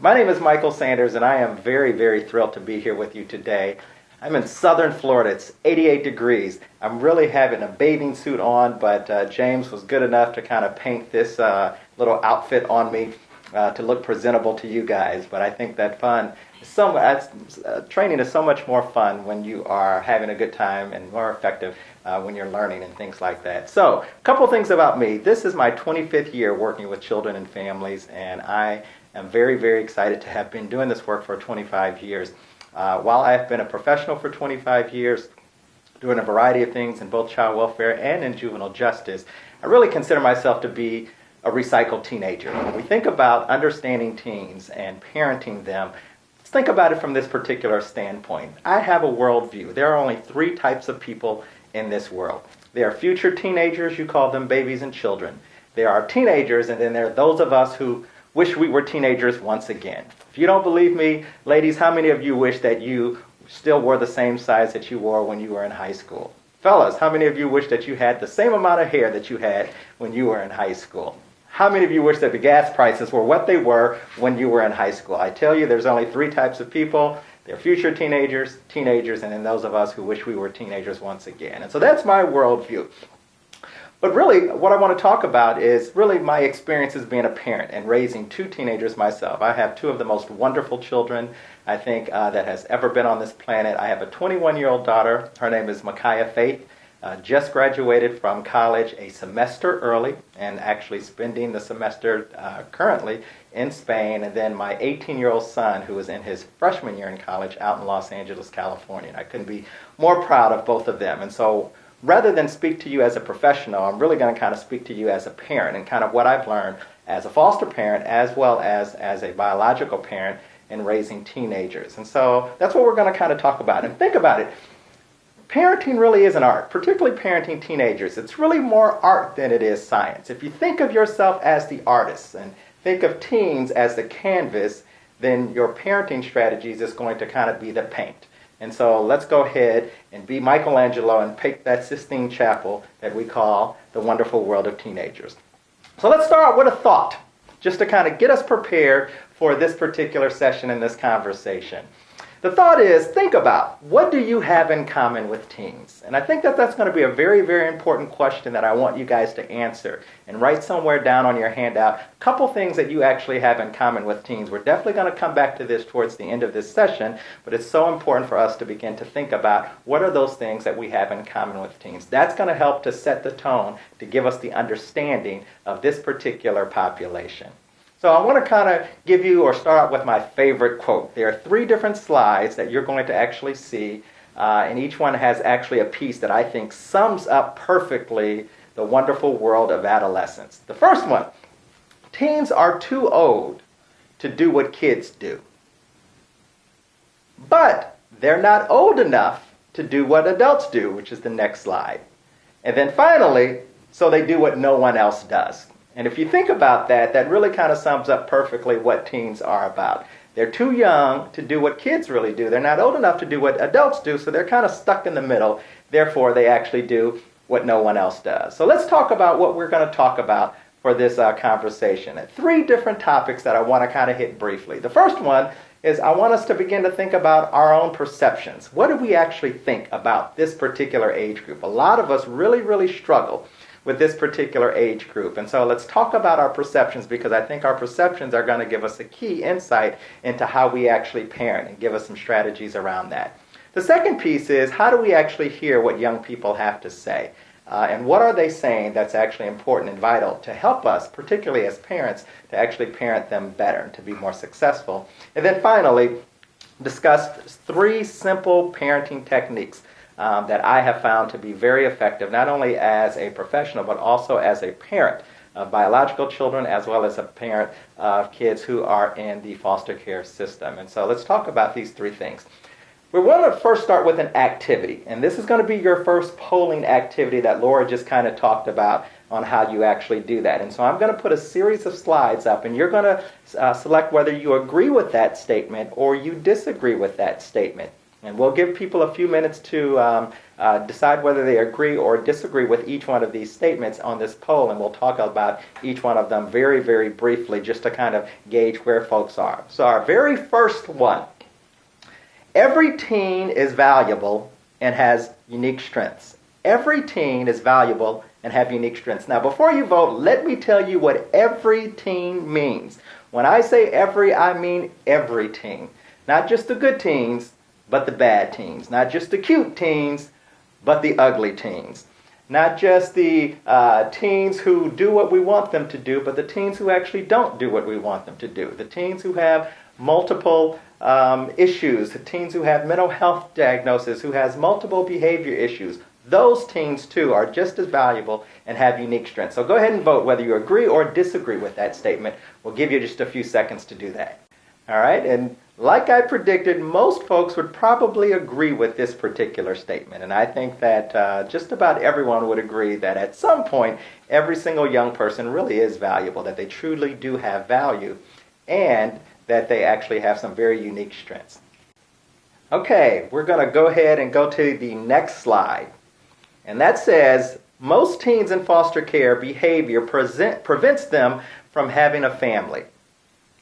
My name is Michael Sanders, and I am very, very thrilled to be here with you today. I'm in southern Florida. It's 88 degrees. I'm really having a bathing suit on, but James was good enough to kind of paint this little outfit on me to look presentable to you guys. But I think that training is so much more fun when you are having a good time and more effective when you're learning and things like that. So, a couple things about me. This is my 25th year working with children and families, and I am very, very excited to have been doing this work for 25 years. While I have been a professional for 25 years, doing a variety of things in both child welfare and in juvenile justice, I really consider myself to be a recycled teenager. When we think about understanding teens and parenting them, let's think about it from this particular standpoint. I have a worldview. There are only three types of people in this world. There are future teenagers, you call them babies and children. There are teenagers, and then there are those of us who wish we were teenagers once again. If you don't believe me, ladies, how many of you wish that you still wore the same size that you wore when you were in high school? Fellas, how many of you wish that you had the same amount of hair that you had when you were in high school? How many of you wish that the gas prices were what they were when you were in high school? I tell you, there's only three types of people. They're future teenagers, and then those of us who wish we were teenagers once again. And so that's my worldview. But really, what I want to talk about is really my experiences being a parent and raising two teenagers myself. I have two of the most wonderful children, I think, that has ever been on this planet. I have a 21-year-old daughter. Her name is Micaiah Faith. Just graduated from college a semester early and actually spending the semester currently in Spain. And then my 18-year-old son, who is in his freshman year in college out in Los Angeles, California. And I couldn't be more proud of both of them. And so rather than speak to you as a professional, I'm really going to kind of speak to you as a parent and kind of what I've learned as a foster parent as well as a biological parent in raising teenagers. And so that's what we're going to kind of talk about. And think about it. Parenting really is an art, particularly parenting teenagers. It's really more art than it is science. If you think of yourself as the artist and think of teens as the canvas, then your parenting strategies is going to kind of be the paint. And so let's go ahead and be Michelangelo and paint that Sistine Chapel that we call the wonderful world of teenagers. So let's start out with a thought, just to kind of get us prepared for this particular session and this conversation. The thought is, think about, what do you have in common with teens? And I think that that's going to be a very, very important question that I want you guys to answer. And write somewhere down on your handout a couple things that you actually have in common with teens. We're definitely going to come back to this towards the end of this session, but it's so important for us to begin to think about what are those things that we have in common with teens. That's going to help to set the tone, to give us the understanding of this particular population. So I want to kind of give you or start out with my favorite quote. There are three different slides that you're going to actually see, and each one has actually a piece that I think sums up perfectly the wonderful world of adolescence. The first one, teens are too old to do what kids do. But they're not old enough to do what adults do, which is the next slide. And then finally, so they do what no one else does. And if you think about that, that really kind of sums up perfectly what teens are about. They're too young to do what kids really do. They're not old enough to do what adults do, so they're kind of stuck in the middle. Therefore, they actually do what no one else does. So let's talk about what we're going to talk about for this conversation. Three different topics that I want to kind of hit briefly. The first one is I want us to begin to think about our own perceptions. What do we actually think about this particular age group? A lot of us really, really struggle with this particular age group. And so let's talk about our perceptions, because I think our perceptions are going to give us a key insight into how we actually parent and give us some strategies around that. The second piece is, how do we actually hear what young people have to say? And what are they saying that's actually important and vital to help us, particularly as parents, to actually parent them better and to be more successful? And then finally, discuss three simple parenting techniques that I have found to be very effective, not only as a professional, but also as a parent of biological children, as well as a parent of kids who are in the foster care system. And so let's talk about these three things. We want to first start with an activity, and this is going to be your first polling activity that Laura just kind of talked about on how you actually do that. And so I'm going to put a series of slides up, and you're going to select whether you agree with that statement or you disagree with that statement. And we'll give people a few minutes to decide whether they agree or disagree with each one of these statements on this poll, and we'll talk about each one of them very, very briefly just to kind of gauge where folks are. So our very first one, every teen is valuable and has unique strengths. Every teen is valuable and have unique strengths. Now, before you vote, let me tell you what every teen means. When I say every, I mean every teen. Not just the good teens, but the bad teens. Not just the cute teens, but the ugly teens. Not just the teens who do what we want them to do, but the teens who actually don't do what we want them to do. The teens who have multiple issues, the teens who have mental health diagnoses, who has multiple behavior issues. Those teens, too, are just as valuable and have unique strengths. So go ahead and vote whether you agree or disagree with that statement. We'll give you just a few seconds to do that. All right, and like I predicted, most folks would probably agree with this particular statement. And I think that just about everyone would agree that at some point, every single young person really is valuable, that they truly do have value, and that they actually have some very unique strengths. Okay, we're going to go ahead and go to the next slide. And that says, most teens in foster care behavior prevents them from having a family.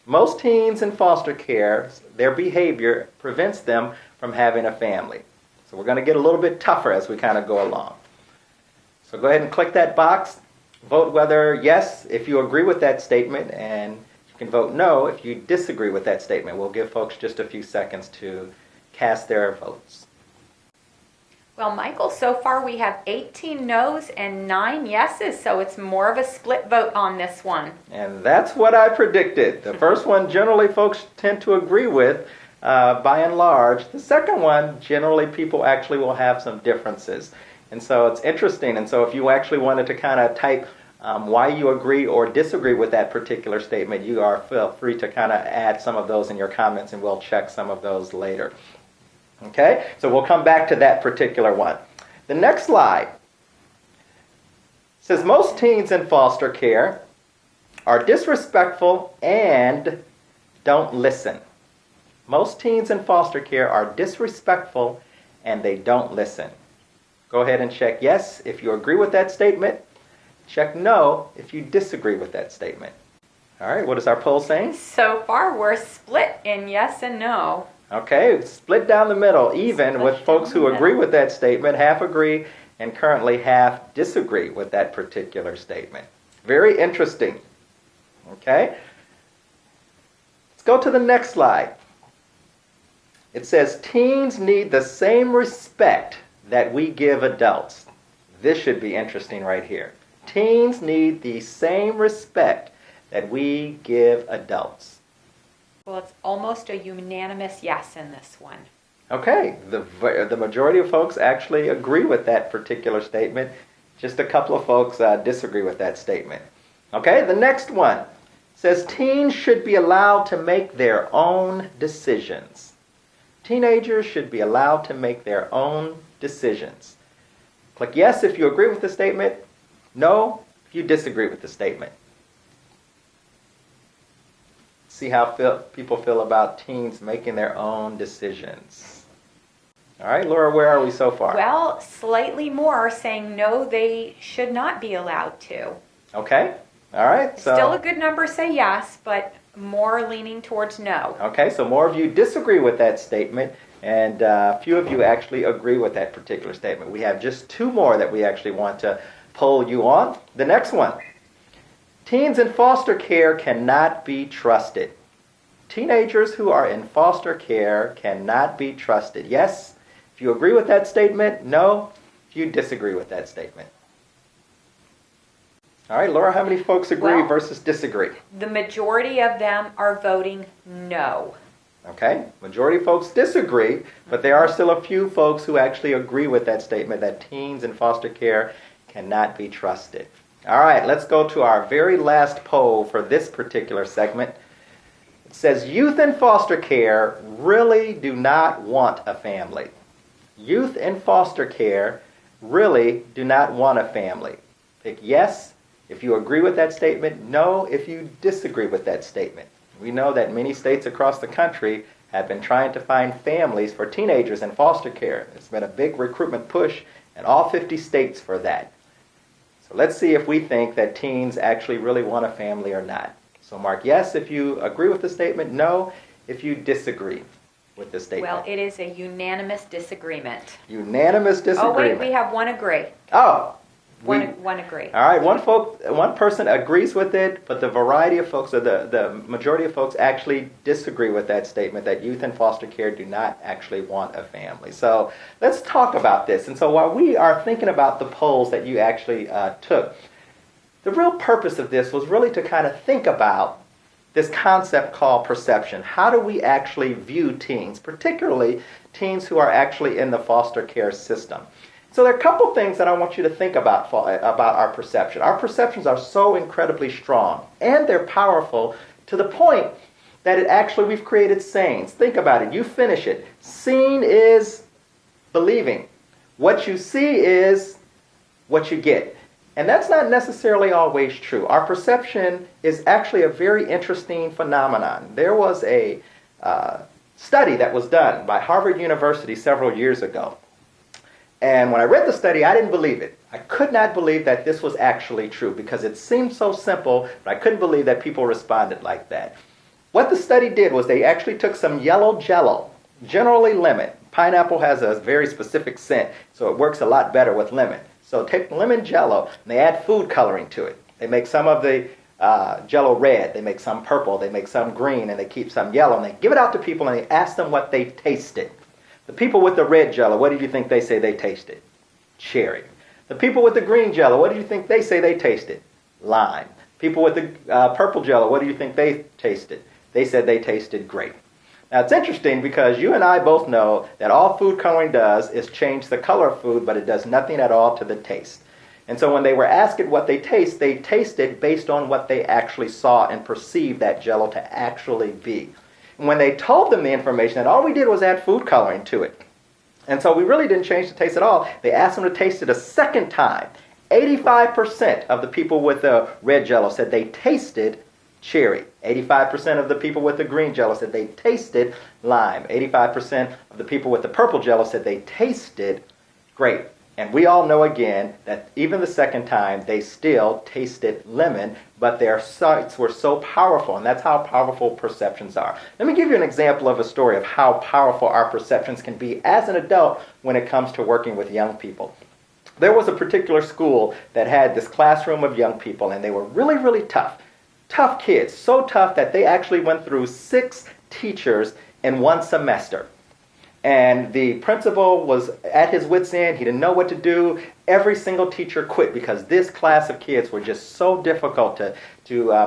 Most teens in foster care, their behavior prevents them from having a family. So we're going to get a little bit tougher as we kind of go along. So go ahead and click that box. Vote whether yes if you agree with that statement, and you can vote no if you disagree with that statement. We'll give folks just a few seconds to cast their votes. Well, Michael, so far we have 18 no's and 9 yeses, so it's more of a split vote on this one. And that's what I predicted. The first one, generally, folks tend to agree with, by and large. The second one, generally, people actually will have some differences. And so it's interesting. And so if you actually wanted to kind of type why you agree or disagree with that particular statement, you are feel free to kind of add some of those in your comments, and we'll check some of those later. Okay, so we'll come back to that particular one. The next slide says most teens in foster care are disrespectful and don't listen. Most teens in foster care are disrespectful and they don't listen. Go ahead and check yes if you agree with that statement. Check no if you disagree with that statement. All right, what is our poll saying? So far we're split in yes and no. Okay, split down the middle, even with folks who agree with that statement, half agree, and currently half disagree with that particular statement. Very interesting. Okay, let's go to the next slide. It says teens need the same respect that we give adults. This should be interesting right here. Teens need the same respect that we give adults. Well, it's almost a unanimous yes in this one. Okay, the majority of folks actually agree with that particular statement. Just a couple of folks disagree with that statement. Okay, the next one says teens should be allowed to make their own decisions. Teenagers should be allowed to make their own decisions. Click yes if you agree with the statement, no if you disagree with the statement. See how people feel about teens making their own decisions. All right, Laura, where are we so far? Well, slightly more saying no, they should not be allowed to. Okay, all right. So still a good number say yes, but more leaning towards no. Okay, so more of you disagree with that statement, and a few of you actually agree with that particular statement. We have just 2 more that we actually want to poll you on. The next one. Teens in foster care cannot be trusted. Teenagers who are in foster care cannot be trusted. Yes, if you agree with that statement. No, if you disagree with that statement. All right, Laura, how many folks agree versus disagree? The majority of them are voting no. Okay, majority of folks disagree, but there are still a few folks who actually agree with that statement that teens in foster care cannot be trusted. All right, let's go to our very last poll for this particular segment. It says youth in foster care really do not want a family. Youth in foster care really do not want a family. Pick yes if you agree with that statement, no if you disagree with that statement. We know that many states across the country have been trying to find families for teenagers in foster care. There's been a big recruitment push in all 50 states for that. So let's see if we think that teens actually really want a family or not. So mark yes if you agree with the statement, no if you disagree with the statement. Well, it is a unanimous disagreement. Unanimous disagreement. Oh, wait, we have one agree. Oh. One agree. All right, one person agrees with it, but the variety of folks, or the majority of folks actually disagree with that statement that youth in foster care do not actually want a family. So let's talk about this. And so while we are thinking about the polls that you actually took, the real purpose of this was really to kind of think about this concept called perception. How do we actually view teens, particularly teens who are actually in the foster care system? So there are a couple things that I want you to think about our perception. Our perceptions are so incredibly strong, and they're powerful to the point that we've created sayings. Think about it. You finish it. Seeing is believing. What you see is what you get. And that's not necessarily always true. Our perception is actually a very interesting phenomenon. There was a study that was done by Harvard University several years ago. And when I read the study, I didn't believe it. I could not believe that this was actually true because it seemed so simple, but I couldn't believe that people responded like that. What the study did was they actually took some yellow Jell-O, generally lemon. Pineapple has a very specific scent, so it works a lot better with lemon. So take lemon Jell-O, and they add food coloring to it. They make some of the Jell-O red, they make some purple, they make some green, and they keep some yellow, and they give it out to people, and they ask them what they tasted. The people with the red Jell-O, what do you think they say they tasted? Cherry. The people with the green Jell-O, what do you think they say they tasted? Lime. People with the purple Jell-O, what do you think they tasted? They said they tasted grape. Now it's interesting because you and I both know that all food coloring does is change the color of food, but it does nothing at all to the taste. And so when they were asked what they tasted based on what they actually saw and perceived that Jell-O to actually be. And when they told them the information, that all we did was add food coloring to it. And so we really didn't change the taste at all. They asked them to taste it a second time. 85% of the people with the red Jell-O said they tasted cherry. 85% of the people with the green Jell-O said they tasted lime. 85% of the people with the purple Jell-O said they tasted grape. And we all know again that even the second time they still tasted lemon, but their sights were so powerful, and that's how powerful perceptions are. Let me give you an example of a story of how powerful our perceptions can be as an adult when it comes to working with young people. There was a particular school that had this classroom of young people, and they were really, really tough. Tough kids, so tough that they actually went through 6 teachers in one semester. And the principal was at his wit's end. He didn't know what to do. Every single teacher quit because this class of kids were just so difficult to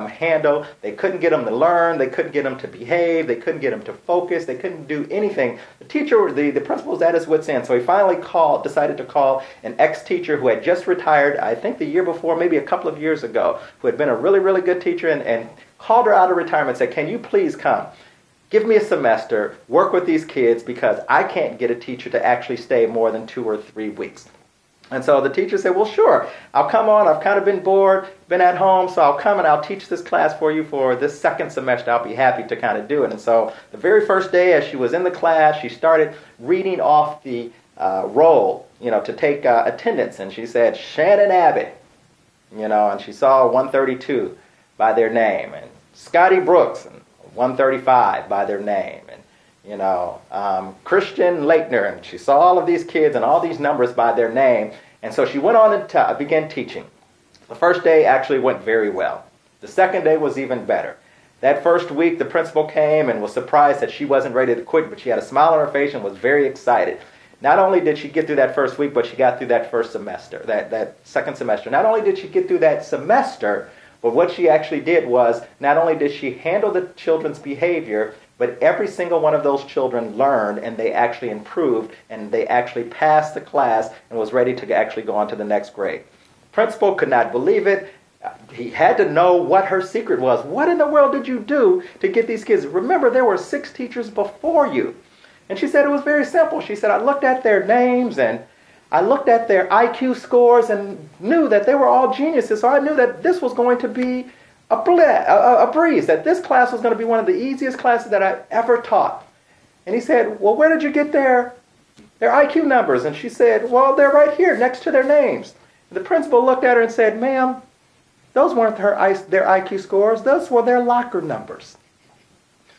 handle. They couldn't get them to learn. They couldn't get them to behave. They couldn't get them to focus. They couldn't do anything. The principal was at his wit's end. So he finally decided to call an ex-teacher who had just retired, I think the year before, maybe a couple of years ago, who had been a really, really good teacher, and called her out of retirement and said, "Can you please come? Give me a semester, work with these kids, because I can't get a teacher to actually stay more than 2 or 3 weeks." And so the teacher said, "Well, sure, I'll come on. I've kind of been bored, been at home, so I'll come and I'll teach this class for you for this second semester. I'll be happy to kind of do it." And so the very first day as she was in the class, she started reading off the roll, to take attendance. And she said, "Shannon Abbott," and she saw 132 by their name, and Scotty Brooks, and 135 by their name, and Christian Laettner, and she saw all of these kids and all these numbers by their name. And so she went on and began teaching. The first day actually went very well. The second day was even better. That first week, the principal came and was surprised that she wasn't ready to quit, but she had a smile on her face and was very excited. Not only did she get through that first week, but she got through that first semester, that second semester. Not only did she get through that semester, but what she actually did was, not only did she handle the children's behavior, but every single one of those children learned, and they actually improved, and they actually passed the class and was ready to actually go on to the next grade. The principal could not believe it. He had to know what her secret was. What in the world did you do to get these kids? Remember, there were 6 teachers before you. And she said it was very simple. She said, "I looked at their names and I looked at their IQ scores and knew that they were all geniuses, so I knew that this was going to be a breeze, that this class was going to be one of the easiest classes that I ever taught. And he said, well, where did you get their IQ numbers? And she said, well, they're right here next to their names. And the principal looked at her and said, ma'am, those weren't their IQ scores. Those were their locker numbers.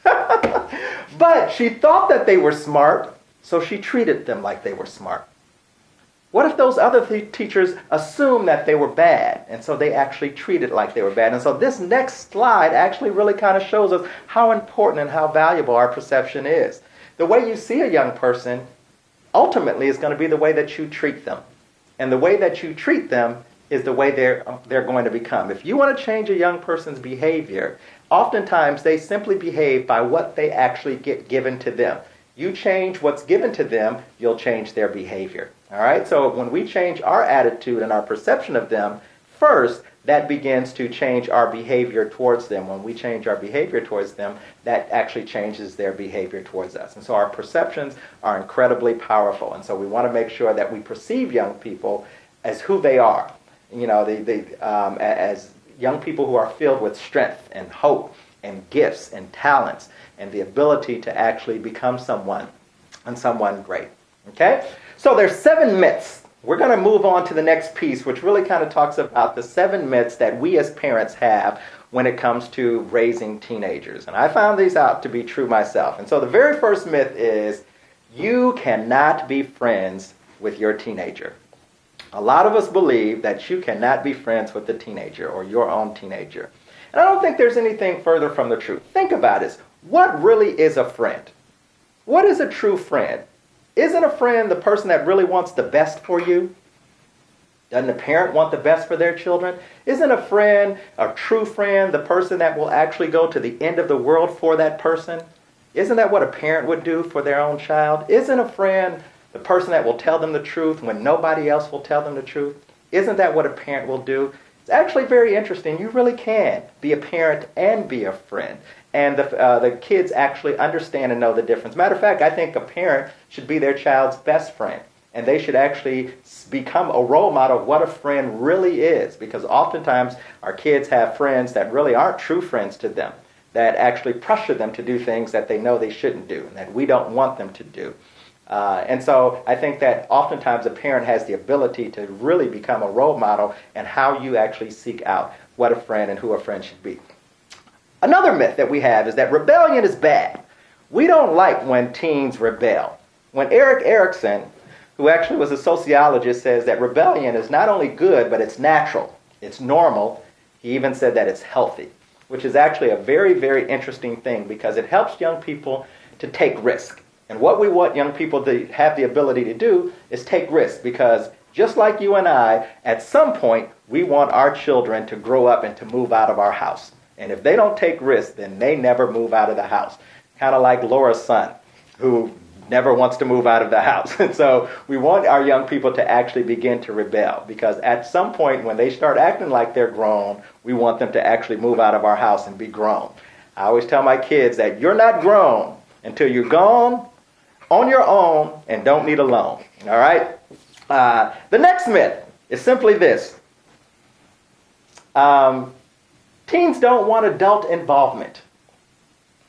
But she thought that they were smart, so she treated them like they were smart. What if those other teachers assumed that they were bad, and so they actually treated like they were bad? And so this next slide actually really kind of shows us how important and how valuable our perception is. The way you see a young person ultimately is going to be the way that you treat them. And the way that you treat them is the way they're going to become. If you want to change a young person's behavior, oftentimes they simply behave by what they actually get given to them. You change what's given to them, you'll change their behavior. All right? So when we change our attitude and our perception of them, first, that begins to change our behavior towards them. When we change our behavior towards them, that actually changes their behavior towards us. And so our perceptions are incredibly powerful. And so we want to make sure that we perceive young people as who they are. You know, as young people who are filled with strength and hope and gifts and talents and the ability to actually become someone and someone great. Okay? So there's 7 myths. We're going to move on to the next piece, which really kind of talks about the 7 myths that we as parents have when it comes to raising teenagers. And I found these out to be true myself. And so the very first myth is, you cannot be friends with your teenager. A lot of us believe that you cannot be friends with the teenager or your own teenager. And I don't think there's anything further from the truth. Think about it. What really is a friend? What is a true friend? Isn't a friend the person that really wants the best for you? Doesn't a parent want the best for their children? Isn't a friend, a true friend, the person that will actually go to the end of the world for that person? Isn't that what a parent would do for their own child? Isn't a friend the person that will tell them the truth when nobody else will tell them the truth? Isn't that what a parent will do? It's actually very interesting. You really can be a parent and be a friend. And the kids actually understand and know the difference. Matter of fact, I think a parent should be their child's best friend. And they should actually become a role model of what a friend really is. Because oftentimes our kids have friends that really aren't true friends to them, that actually pressure them to do things that they know they shouldn't do, and that we don't want them to do. And so I think that oftentimes a parent has the ability to really become a role model and how you actually seek out what a friend and who a friend should be. Another myth that we have is that rebellion is bad. We don't like when teens rebel. When Erik Erikson, who actually was a sociologist, says that rebellion is not only good, but it's natural, it's normal, he even said that it's healthy, which is actually a very, very interesting thing because it helps young people to take risk. And what we want young people to have the ability to do is take risks, because just like you and I, at some point, we want our children to grow up and to move out of our house. And if they don't take risks, then they never move out of the house. Kind of like Laura's son, who never wants to move out of the house. And so we want our young people to actually begin to rebel, because at some point when they start acting like they're grown, we want them to actually move out of our house and be grown. I always tell my kids that you're not grown until you're gone on your own and don't need a loan. All right? The next myth is simply this. Teens don't want adult involvement.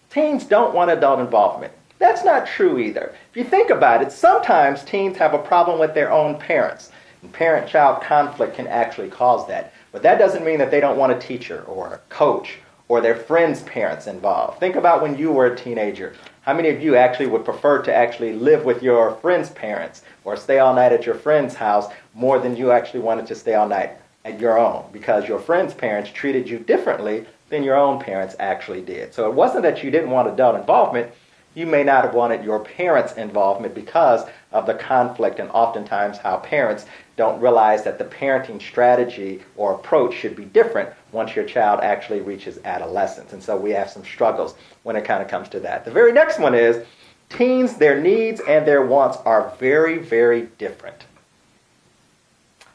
Teens don't want adult involvement. That's not true either. If you think about it, sometimes teens have a problem with their own parents. And parent-child conflict can actually cause that. But that doesn't mean that they don't want a teacher or a coach or their friends' parents involved. Think about when you were a teenager. How many of you actually would prefer to actually live with your friends' parents or stay all night at your friend's house more than you actually wanted to stay all night at your own, because your friends' parents treated you differently than your own parents actually did? So it wasn't that you didn't want adult involvement. You may not have wanted your parents' involvement because of the conflict, and oftentimes how parents don't realize that the parenting strategy or approach should be different once your child actually reaches adolescence. And so we have some struggles when it kind of comes to that. The very next one is teens, their needs and their wants are very, very different.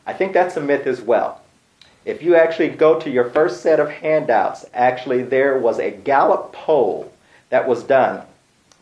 I think that's a myth as well. If you actually go to your first set of handouts, actually there was a Gallup poll that was done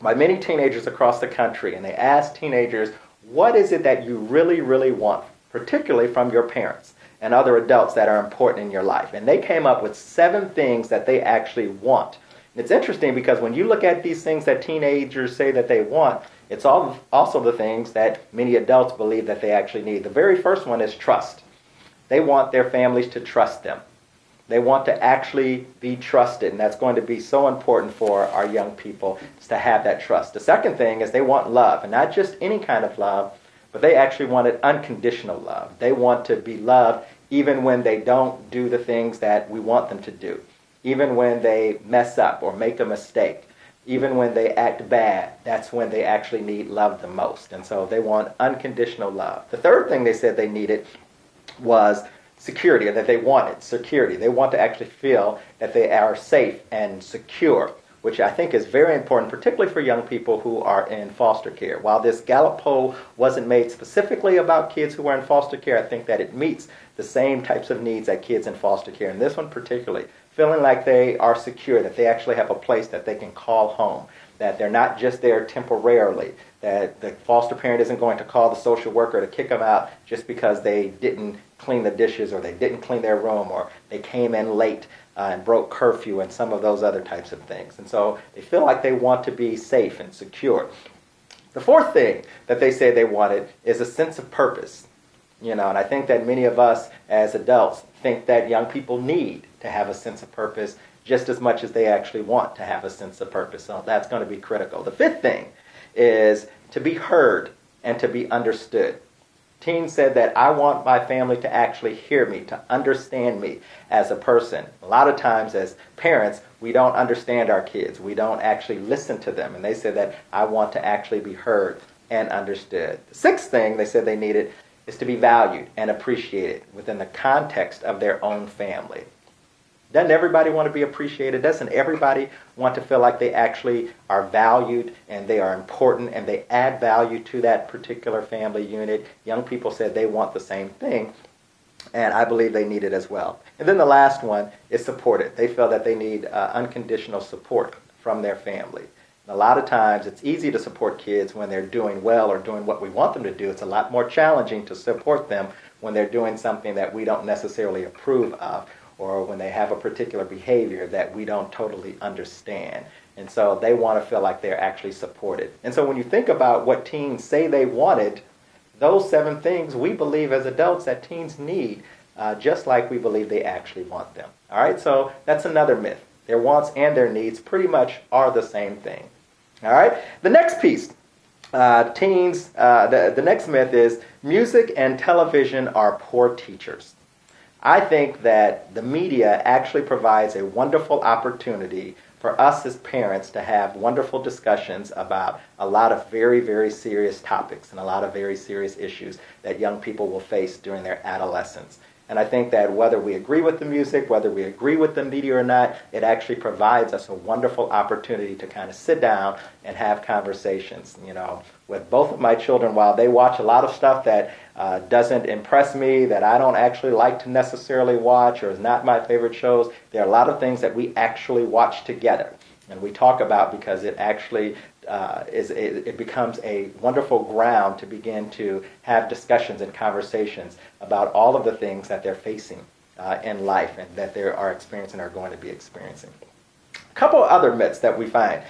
by many teenagers across the country, and they asked teenagers, what is it that you really, really want, particularly from your parents and other adults that are important in your life? And they came up with 7 things that they actually want It's interesting because when you look at these things that teenagers say that they want, it's also the things that many adults believe that they actually need. The very first one is trust. They want their families to trust them. They want to actually be trusted, and that's going to be so important for our young people, is to have that trust. The second thing is they want love, and not just any kind of love, but they actually wanted unconditional love. They want to be loved even when they don't do the things that we want them to do, even when they mess up or make a mistake, even when they act bad. That's when they actually need love the most. And so they want unconditional love. The third thing they said they needed was security, or that they wanted security. They want to actually feel that they are safe and secure, which I think is very important, particularly for young people who are in foster care. While this Gallup poll wasn't made specifically about kids who are in foster care, I think that it meets the same types of needs that kids in foster care, and this one particularly, feeling like they are secure, that they actually have a place that they can call home, that they're not just there temporarily, that the foster parent isn't going to call the social worker to kick them out just because they didn't clean the dishes or they didn't clean their room or they came in late and broke curfew and some of those other types of things. And so they feel like they want to be safe and secure. The fourth thing that they say they wanted is a sense of purpose. And I think that many of us as adults think that young people need to have a sense of purpose just as much as they actually want to have a sense of purpose. So that's going to be critical. The fifth thing is to be heard and to be understood. Teens said that I want my family to actually hear me, to understand me as a person. A lot of times as parents, we don't understand our kids. We don't actually listen to them. And they said that I want to actually be heard and understood. The sixth thing they said they needed is to be valued and appreciated within the context of their own family. Doesn't everybody want to be appreciated? Doesn't everybody want to feel like they actually are valued and they are important and they add value to that particular family unit? Young people said they want the same thing, and I believe they need it as well. And then the last one is supported. They feel that they need unconditional support from their family. And a lot of times it's easy to support kids when they're doing well or doing what we want them to do. It's a lot more challenging to support them when they're doing something that we don't necessarily approve of, or when they have a particular behavior that we don't totally understand. And so they want to feel like they're actually supported. And so when you think about what teens say they wanted, those 7 things we believe as adults that teens need, just like we believe they actually want them. All right, so that's another myth. Their wants and their needs pretty much are the same thing. All right, the next piece, the next myth is music and television are poor teachers. I think that the media actually provides a wonderful opportunity for us as parents to have wonderful discussions about a lot of very, very serious topics and a lot of very serious issues that young people will face during their adolescence. And I think that whether we agree with the music, whether we agree with the media or not, it actually provides us a wonderful opportunity to kind of sit down and have conversations. With both of my children, while they watch a lot of stuff that doesn't impress me, that I don't actually like to necessarily watch or is not my favorite shows, there are a lot of things that we actually watch together and we talk about because it actually it becomes a wonderful ground to begin to have discussions and conversations about all of the things that they're facing in life and that they are experiencing or going to be experiencing. A couple other myths that we find.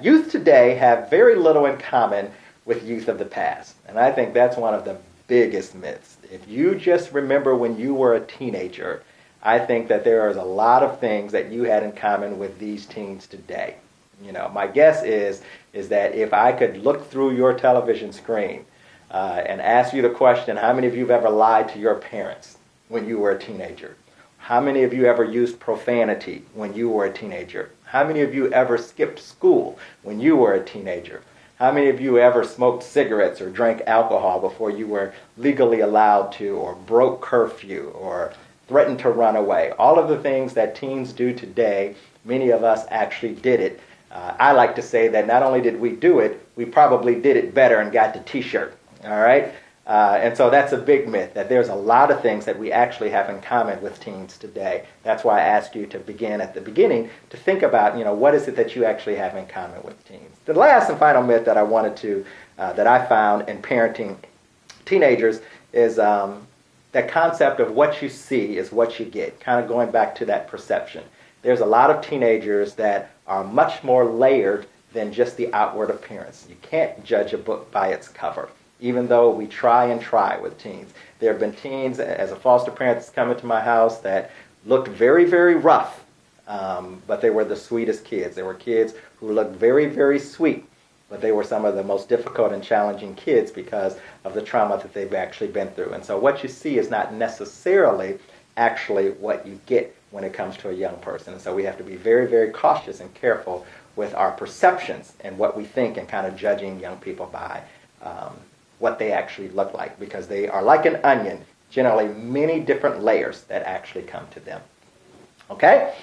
Youth today have very little in common with youth of the past. And I think that's one of the biggest myths. If you just remember when you were a teenager, I think that there is a lot of things that you had in common with these teens today. My guess is that if I could look through your television screen and ask you the question, how many of you have ever lied to your parents when you were a teenager? How many of you ever used profanity when you were a teenager? How many of you ever skipped school when you were a teenager? How many of you ever smoked cigarettes or drank alcohol before you were legally allowed to, or broke curfew, or threatened to run away? All of the things that teens do today, many of us actually did it. I like to say that not only did we do it, we probably did it better and got the t-shirt. All right? And so that's a big myth, that there's a lot of things that we actually have in common with teens today. That's why I asked you to begin at the beginning to think about, what is it that you actually have in common with teens. The last and final myth that I wanted to, that I found in parenting teenagers is that concept of what you see is what you get, kind of going back to that perception. There's a lot of teenagers that are much more layered than just the outward appearance. You can't judge a book by its cover, even though we try with teens. There have been teens, as a foster parent, that's come into my house that looked very, very rough, but they were the sweetest kids. They were kids who looked very, very sweet, but they were some of the most difficult and challenging kids because of the trauma that they've actually been through. And so what you see is not necessarily actually what you get when it comes to a young person. And so we have to be very, very cautious and careful with our perceptions and what we think, and kind of judging young people by what they actually look like, because they are like an onion, generally many different layers that actually come to them. Okay?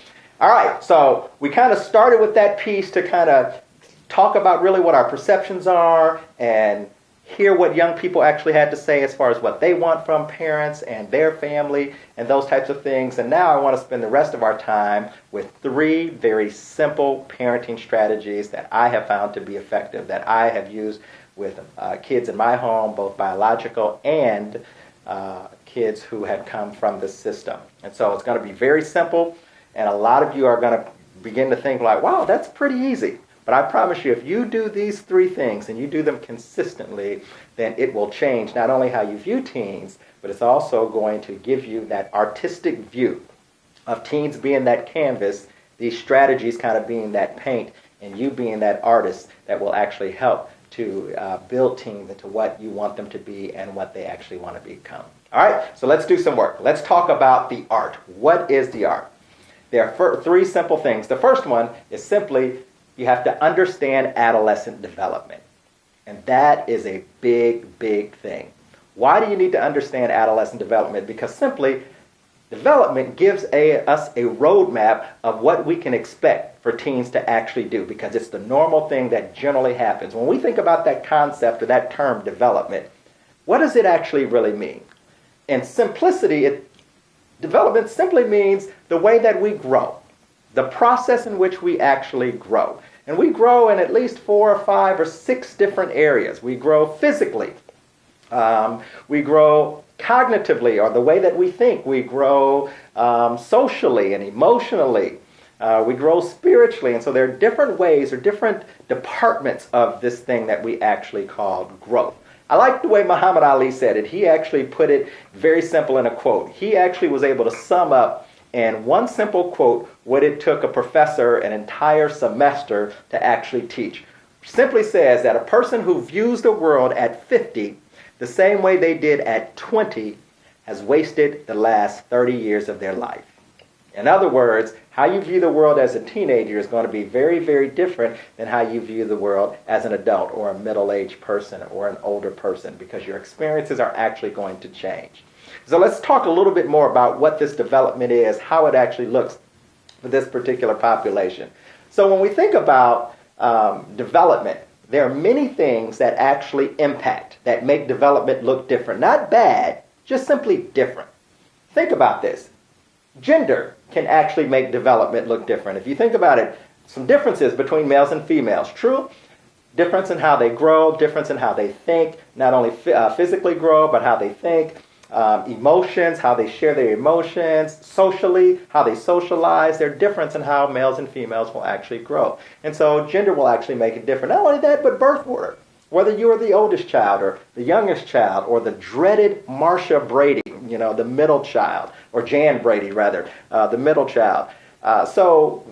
All right, so we kind of started with that piece to kind of talk about really what our perceptions are and hear what young people actually had to say as far as what they want from parents and their family and those types of things. And now I want to spend the rest of our time with 3 very simple parenting strategies that I have found to be effective, that I have used with kids in my home, both biological and kids who had come from the system. And so it's going to be very simple, and a lot of you are going to begin to think like, wow, that's pretty easy. But I promise you, if you do these 3 things and you do them consistently, then it will change not only how you view teens, but it's also going to give you that artistic view of teens being that canvas, these strategies kind of being that paint, and you being that artist that will actually help to build teens into what you want them to be and what they actually want to become. All right, so let's do some work. Let's talk about the art. What is the art? There are 3 simple things. The first one is simply you have to understand adolescent development. And that is a big, big thing. Why do you need to understand adolescent development? Because simply, development gives us a roadmap of what we can expect for teens to actually do, because it's the normal thing that generally happens. When we think about that concept or that term development, what does it actually really mean? In simplicity, development simply means the way that we grow, the process in which we actually grow. And we grow in at least 4 or 5 or 6 different areas. We grow physically. We grow cognitively, or the way that we think. We grow socially and emotionally. We grow spiritually. And so there are different ways or different departments of this thing that we actually call growth. I like the way Muhammad Ali said it. He actually put it very simple in a quote. He actually was able to sum up in one simple quote what it took a professor an entire semester to actually teach. Simply says that a person who views the world at 50 the same way they did at 20 has wasted the last 30 years of their life. In other words, how you view the world as a teenager is going to be very, very different than how you view the world as an adult or a middle-aged person or an older person, because your experiences are actually going to change. So let's talk a little bit more about what this development is, how it actually looks for this particular population. So when we think about development, there are many things that actually impact, that make development look different. Not bad, just simply different. Think about this. Gender can actually make development look different. If you think about it, some differences between males and females. True, difference in how they grow, difference in how they think, not only physically grow, but how they think, emotions, how they share their emotions, socially, how they socialize. There's difference in how males and females will actually grow. And so gender will actually make it different. Not only that, but birth order. Whether you are the oldest child or the youngest child or the dreaded Marsha Brady, the middle child, or Jan Brady rather, the middle child. So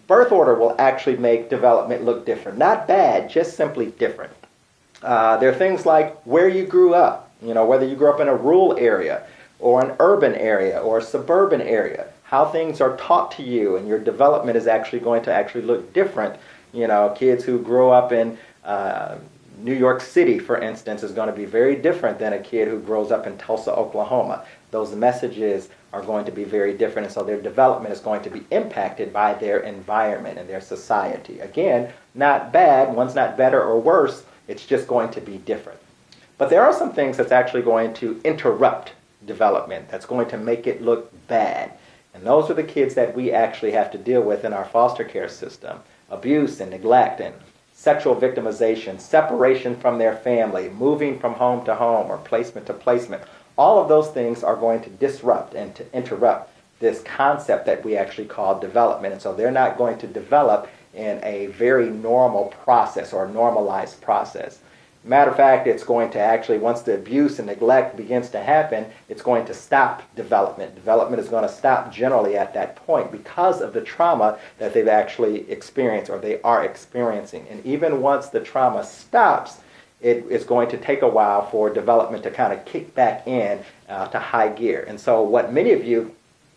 birth order will actually make development look different. Not bad, just simply different. There are things like where you grew up, whether you grew up in a rural area or an urban area or a suburban area, how things are taught to you, and your development is actually going to actually look different. Kids who grow up in New York City, for instance, is going to be very different than a kid who grows up in Tulsa, Oklahoma. Those messages are going to be very different, and so their development is going to be impacted by their environment and their society. Again, not bad. One's not better or worse. It's just going to be different. But there are some things that's actually going to interrupt development, that's going to make it look bad. And those are the kids that we actually have to deal with in our foster care system. Abuse and neglect and sexual victimization, separation from their family, moving from home to home or placement to placement. All of those things are going to disrupt and to interrupt this concept that we actually call development. And so they're not going to develop in a very normal process or normalized process. Matter of fact, it's going to actually, once the abuse and neglect begins to happen, it's going to stop development. Development is going to stop generally at that point because of the trauma that they've actually experienced or they are experiencing. And even once the trauma stops, it is going to take a while for development to kind of kick back in to high gear. And so what many of you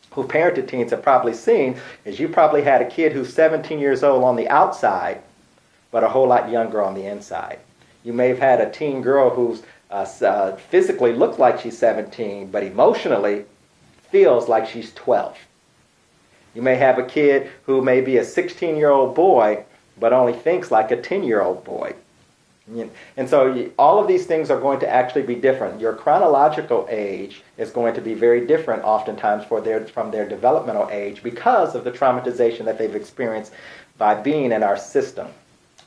who parented teens have probably seen is you probably had a kid who's 17 years old on the outside, but a whole lot younger on the inside. You may have had a teen girl who's physically looks like she's 17, but emotionally feels like she's 12. You may have a kid who may be a 16-year-old boy, but only thinks like a 10-year-old boy. And so all of these things are going to actually be different. Your chronological age is going to be very different oftentimes from their developmental age because of the traumatization that they've experienced by being in our system.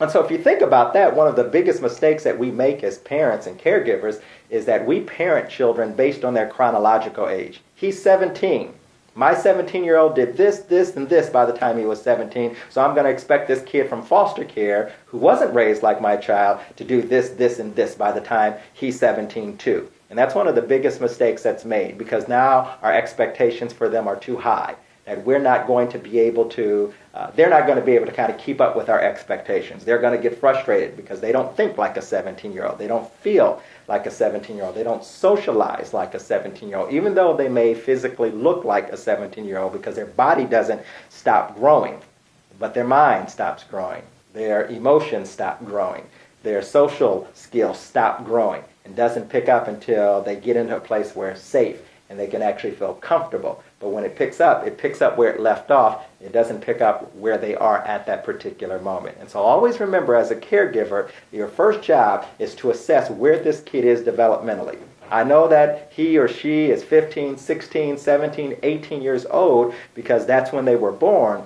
And so if you think about that, one of the biggest mistakes that we make as parents and caregivers is that we parent children based on their chronological age. He's 17. My 17-year-old did this, this, and this by the time he was 17, so I'm going to expect this kid from foster care who wasn't raised like my child to do this, this, and this by the time he's 17 too. And that's one of the biggest mistakes that's made because now our expectations for them are too high. And we're not going to be able to, they're not going to be able to kind of keep up with our expectations. They're going to get frustrated because they don't think like a 17-year-old. They don't feel like a 17-year-old. They don't socialize like a 17-year-old, even though they may physically look like a 17-year-old because their body doesn't stop growing, but their mind stops growing. Their emotions stop growing. Their social skills stop growing and doesn't pick up until they get into a place where it's safe and they can actually feel comfortable. But when it picks up where it left off. It doesn't pick up where they are at that particular moment. And so always remember, as a caregiver, your first job is to assess where this kid is developmentally. I know that he or she is 15, 16, 17, 18 years old because that's when they were born.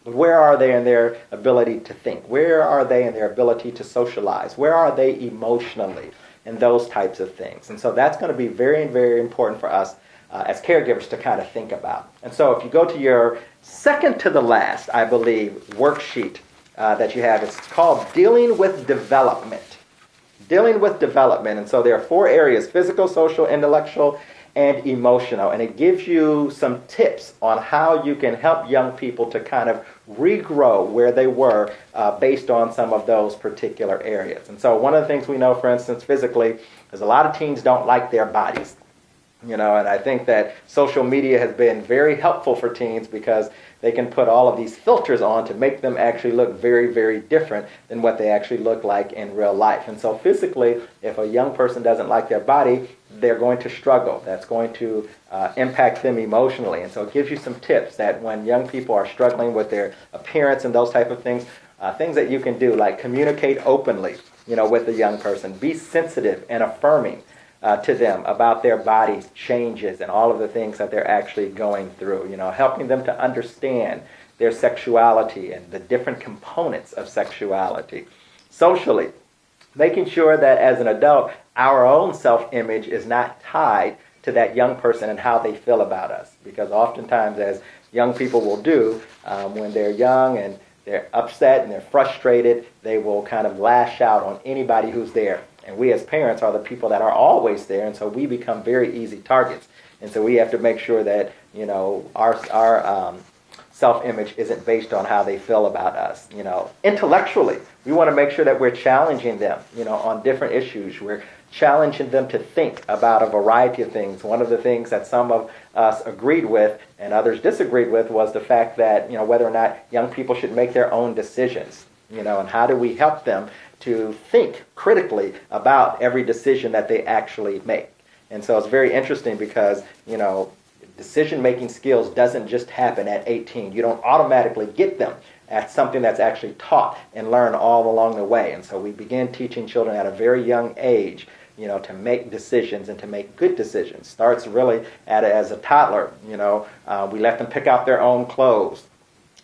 But where are they in their ability to think? Where are they in their ability to socialize? Where are they emotionally? And those types of things. And so that's going to be very, very important for us as caregivers to kind of think about. And so if you go to your second to the last, I believe, worksheet that you have, it's called Dealing with Development. Dealing with development. And so there are 4 areas: physical, social, intellectual, and emotional. And it gives you some tips on how you can help young people to kind of regrow where they were based on some of those particular areas. And so one of the things we know, for instance, physically, is a lot of teens don't like their bodies. And I think that social media has been very helpful for teens because they can put all of these filters on to make them actually look very, very different than what they actually look like in real life. And so physically, if a young person doesn't like their body, they're going to struggle. That's going to impact them emotionally. And so it gives you some tips that when young people are struggling with their appearance and those type of things, things that you can do, like communicate openly, with the young person. Be sensitive and affirming to them about their body changes and all of the things that they're actually going through, helping them to understand their sexuality and the different components of sexuality. Socially, making sure that as an adult, our own self-image is not tied to that young person and how they feel about us. Because oftentimes, as young people will do, when they're young and they're upset and they're frustrated, they will kind of lash out on anybody who's there. And we as parents are the people that are always there, and so we become very easy targets. And so we have to make sure that, our self-image isn't based on how they feel about us. Intellectually, we want to make sure that we're challenging them, on different issues. We're challenging them to think about a variety of things. One of the things that some of us agreed with and others disagreed with was the fact that, whether or not young people should make their own decisions, and how do we help them to think critically about every decision that they actually make. And so it's very interesting because, decision-making skills doesn't just happen at 18. You don't automatically get them at something that's actually taught and learned all along the way. And so we begin teaching children at a very young age, to make decisions and to make good decisions. Starts really as a toddler. We let them pick out their own clothes.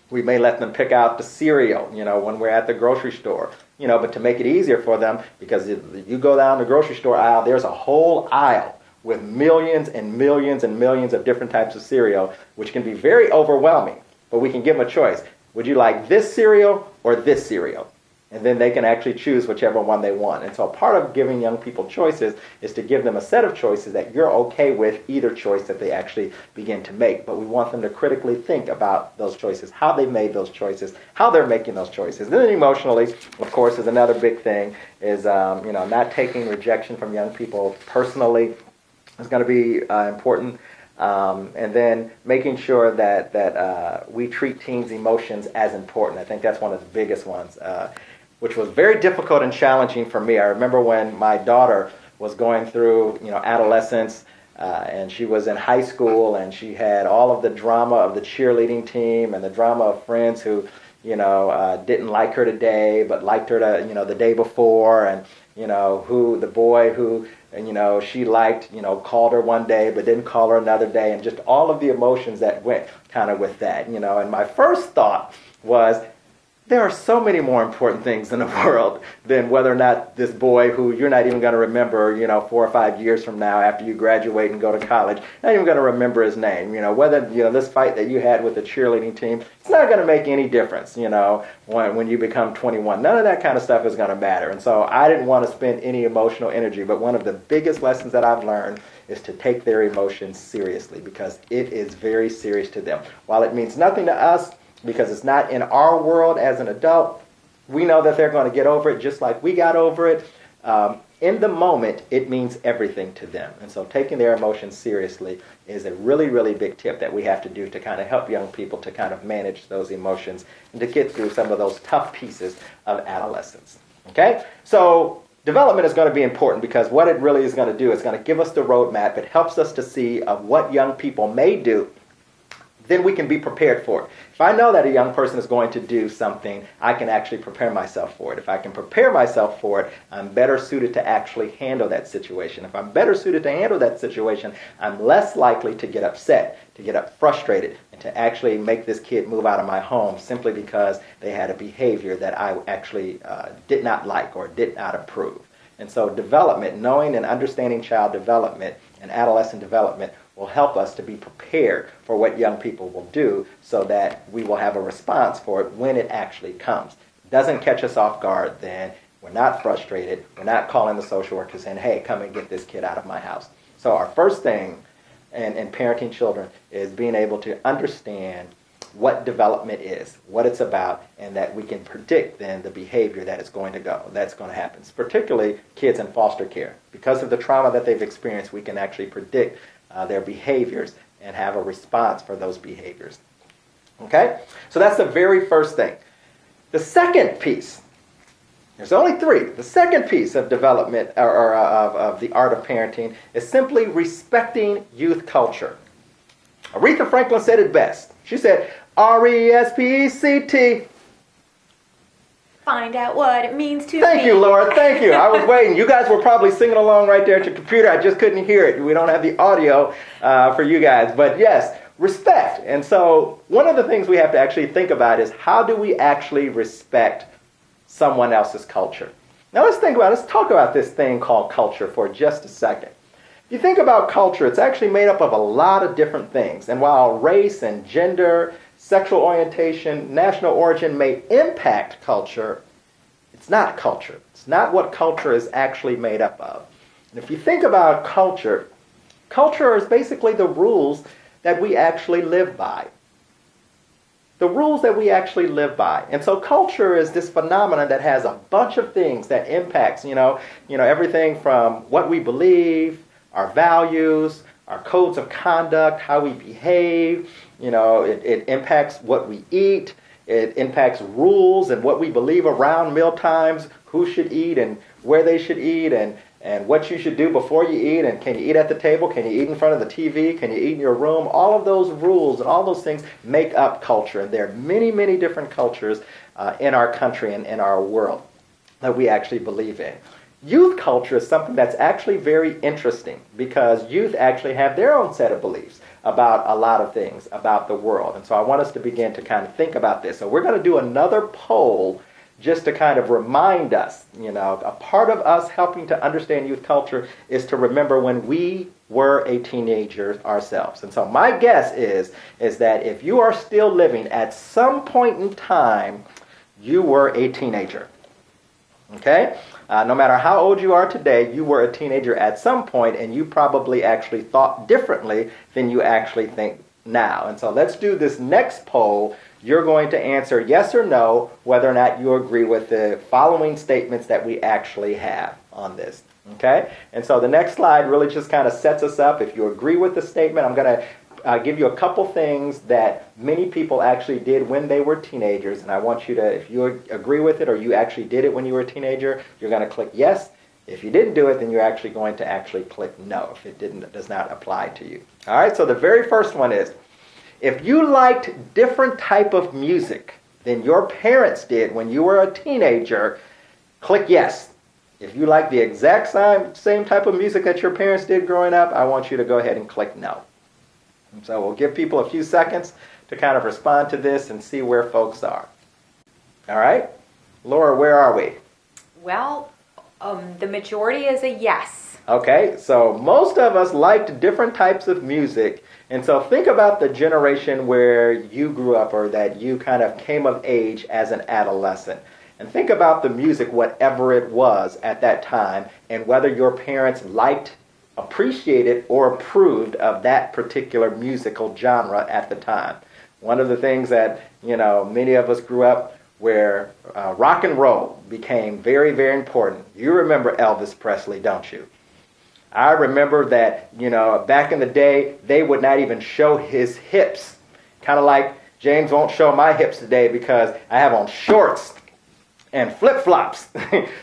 We may let them pick out the cereal, when we're at the grocery store. But to make it easier for them, because if you go down the grocery store aisle, there's a whole aisle with millions and millions and millions of different types of cereal, which can be very overwhelming. But we can give them a choice. Would you like this cereal or this cereal? And then they can actually choose whichever one they want. And so part of giving young people choices is to give them a set of choices that you're okay with either choice that they actually begin to make. But we want them to critically think about those choices, how they made those choices, how they're making those choices. And then emotionally, of course, is another big thing, is not taking rejection from young people personally is going to be important. And then making sure that we treat teens' emotions as important. I think that's one of the biggest ones, which was very difficult and challenging for me. I remember when my daughter was going through, adolescence, and she was in high school, and she had all of the drama of the cheerleading team and the drama of friends who, didn't like her today, but liked her the day before, and who the boy who she liked, called her one day but didn't call her another day, and just all of the emotions that went kind of with that, And my first thought was, there are so many more important things in the world than whether or not this boy who you're not even going to remember, 4 or 5 years from now after you graduate and go to college, not even going to remember his name. Whether, this fight that you had with the cheerleading team, it's not going to make any difference, when you become 21. None of that kind of stuff is going to matter. And so I didn't want to spend any emotional energy. But one of the biggest lessons that I've learned is to take their emotions seriously, because it is very serious to them. While it means nothing to us, because it's not in our world as an adult, we know that they're going to get over it just like we got over it. In the moment, it means everything to them. And so taking their emotions seriously is a really, really big tip that we have to do to kind of help young people to kind of manage those emotions and to get through some of those tough pieces of adolescence. Okay? So development is going to be important, because what it really is going to do is going to give us the roadmap. It helps us to see of what young people may do. Then we can be prepared for it. If I know that a young person is going to do something, I can actually prepare myself for it. If I can prepare myself for it, I'm better suited to actually handle that situation. If I'm better suited to handle that situation, I'm less likely to get upset, to get frustrated, and to actually make this kid move out of my home simply because they had a behavior that I actually did not like or did not approve. And so development, knowing and understanding child development and adolescent development, will help us to be prepared for what young people will do, so that we will have a response for it when it actually comes. It doesn't catch us off guard, then we're not frustrated. We're not calling the social worker saying, hey, come and get this kid out of my house. So our first thing in parenting children is being able to understand what development is, what it's about, and that we can predict then the behavior that's going to happen. Particularly kids in foster care. Because of the trauma that they've experienced, we can actually predict their behaviors and have a response for those behaviors. Okay? So that's the very first thing. The second piece, there's only 3. The second piece of development or of the art of parenting is simply respecting youth culture. Aretha Franklin said it best. She said, RESPECT. Find out what it means to Thank you, Laura. Thank you. I was waiting. You guys were probably singing along right there at your computer. I just couldn't hear it. We don't have the audio for you guys. But yes, respect. And so one of the things we have to actually think about is, how do we actually respect someone else's culture? Now let's talk about this thing called culture for just a second. If you think about culture, it's actually made up of a lot of different things. And while race and gender, sexual orientation, national origin may impact culture, it's not culture. It's not what culture is actually made up of. And if you think about culture, culture is basically the rules that we actually live by. The rules that we actually live by. And so culture is this phenomenon that has a bunch of things that impacts, everything from what we believe, our values, our codes of conduct, how we behave. It impacts what we eat. It impacts rules and what we believe around meal times, who should eat and where they should eat, and what you should do before you eat, and can you eat at the table, can you eat in front of the TV, can you eat in your room. All of those rules and all those things make up culture. And there are many, many different cultures in our country and in our world that we actually believe in. Youth culture is something that's actually very interesting, because youth actually have their own set of beliefs about a lot of things about the world. And so I want us to begin to kind of think about this. So we're going to do another poll just to kind of remind us, a part of us helping to understand youth culture is to remember when we were a teenager ourselves. And so my guess is that if you are still living, at some point in time, you were a teenager. Okay? No matter how old you are today, you were a teenager at some point, and you probably actually thought differently than you actually think now. And so let's do this next poll. You're going to answer yes or no whether or not you agree with the following statements that we actually have on this. Okay? And so the next slide really just kind of sets us up. If you agree with the statement, I'm going to give you a couple things that many people actually did when they were teenagers. And I want you to, if you agree with it or you actually did it when you were a teenager, you're going to click yes. If you didn't do it, then you're actually going to actually click no if it does not apply to you. All right, so the very first one is, if you liked different type of music than your parents did when you were a teenager, click yes. If you like the exact same type of music that your parents did growing up, I want you to go ahead and click no. And so we'll give people a few seconds to kind of respond to this and see where folks are. All right? Laura, where are we? Well, the majority is a yes. Okay, so most of us liked different types of music. And so think about the generation where you grew up or that you kind of came of age as an adolescent. And think about the music, whatever it was at that time, and whether your parents liked, appreciated, or approved of that particular musical genre at the time. One of the things that, many of us grew up where rock and roll became very, very important. You remember Elvis Presley, don't you? I remember that, back in the day, they would not even show his hips. Kind of like James won't show my hips today because I have on shorts and flip-flops.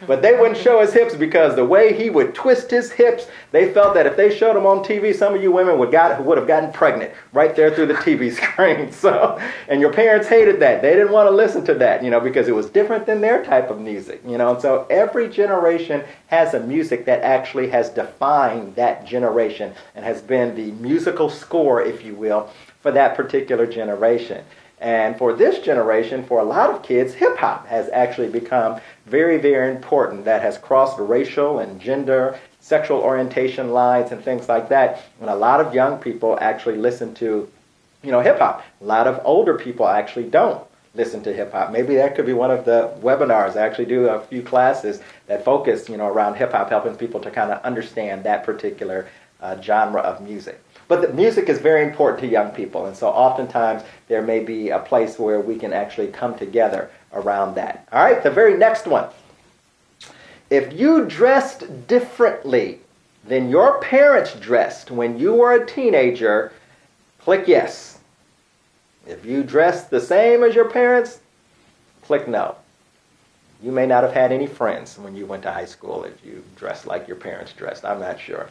But they wouldn't show his hips because the way he would twist his hips, they felt that if they showed him on TV, some of you women would have gotten pregnant right there through the TV screen. So, and your parents hated that. They didn't want to listen to that, because it was different than their type of music, And so every generation has a music that actually has defined that generation and has been the musical score, if you will, for that particular generation. And for this generation, for a lot of kids, hip-hop has actually become very, very important. That has crossed racial and gender, sexual orientation lines and things like that. And a lot of young people actually listen to, hip-hop. A lot of older people actually don't listen to hip-hop. Maybe that could be one of the webinars. I actually do a few classes that focus, around hip-hop, helping people to kind of understand that particular genre of music. But the music is very important to young people, and so oftentimes there may be a place where we can actually come together around that. All right, the very next one. If you dressed differently than your parents dressed when you were a teenager, click yes. If you dressed the same as your parents, click no. You may not have had any friends when you went to high school if you dressed like your parents dressed. I'm not sure.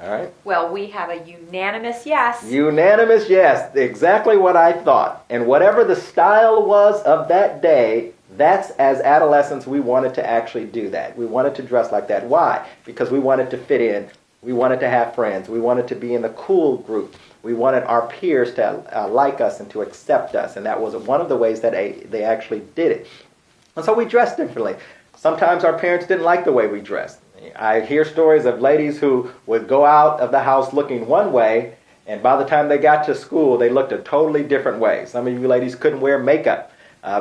All right. Well, we have a unanimous yes. Unanimous yes. Exactly what I thought. And whatever the style was of that day, that's, as adolescents, we wanted to actually do that. We wanted to dress like that. Why? Because we wanted to fit in. We wanted to have friends. We wanted to be in the cool group. We wanted our peers to like us and to accept us. And that was one of the ways that they actually did it. And so we dressed differently. Sometimes our parents didn't like the way we dressed. I hear stories of ladies who would go out of the house looking one way, and by the time they got to school, they looked a totally different way. Some of you ladies couldn't wear makeup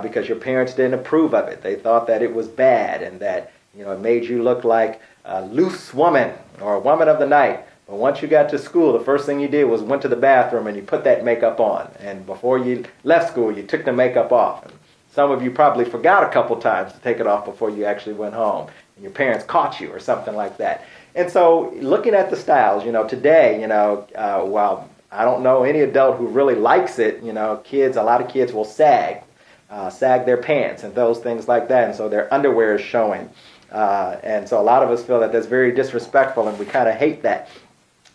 because your parents didn't approve of it. They thought that it was bad and that it made you look like a loose woman or a woman of the night. But once you got to school, the first thing you did was went to the bathroom and you put that makeup on. And before you left school, you took the makeup off. And some of you probably forgot a couple times to take it off before you actually went home. Your parents caught you or something like that. And so looking at the styles, today, while I don't know any adult who really likes it, a lot of kids will sag their pants and those things like that. And so their underwear is showing. And so a lot of us feel that that's very disrespectful and we kind of hate that.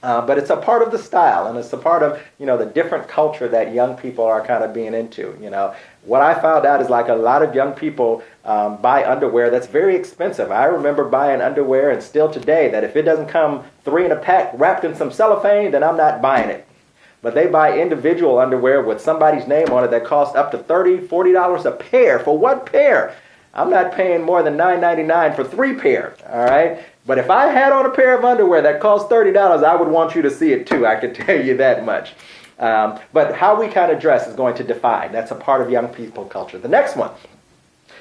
But it's a part of the style, and it's a part of, the different culture that young people are kind of being into. What I found out is like a lot of young people buy underwear that's very expensive. I remember buying underwear, and still today, that if it doesn't come 3 in a pack wrapped in some cellophane, then I'm not buying it. But they buy individual underwear with somebody's name on it that costs up to $30, $40 a pair for one pair. I'm not paying more than $9.99 for 3 pairs, all right? But if I had on a pair of underwear that cost $30, I would want you to see it too. I can tell you that much. But how we kind of dress is going to define. That's a part of young people culture. The next one.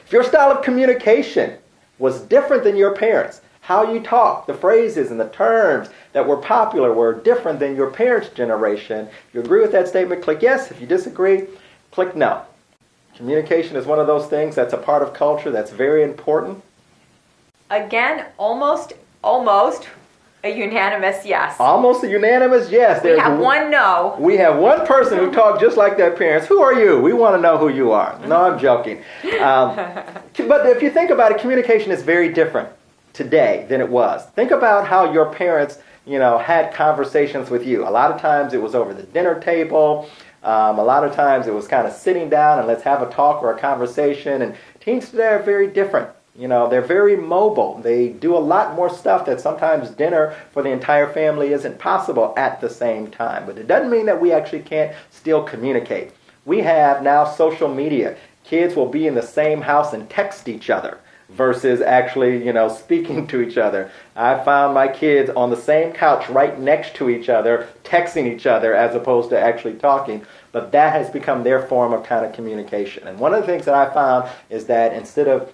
If your style of communication was different than your parents', how you talk, the phrases and the terms that were popular were different than your parents' generation. If you agree with that statement, click yes. If you disagree, click no. Communication is one of those things that's a part of culture that's very important. Again, almost a unanimous yes. Almost a unanimous yes. We have one no. We have one person who talked just like their parents. Who are you? We want to know who you are. No, I'm joking. But if you think about it, communication is very different today than it was. Think about how your parents, had conversations with you. A lot of times it was over the dinner table. A lot of times it was kind of sitting down and let's have a talk or a conversation. And teens today are very different. They're very mobile. They do a lot more stuff that sometimes dinner for the entire family isn't possible at the same time. But it doesn't mean that we actually can't still communicate. We have now social media. Kids will be in the same house and text each other versus actually, speaking to each other. I found my kids on the same couch right next to each other, texting each other as opposed to actually talking. But that has become their form of kind of communication. And one of the things that I found is that instead of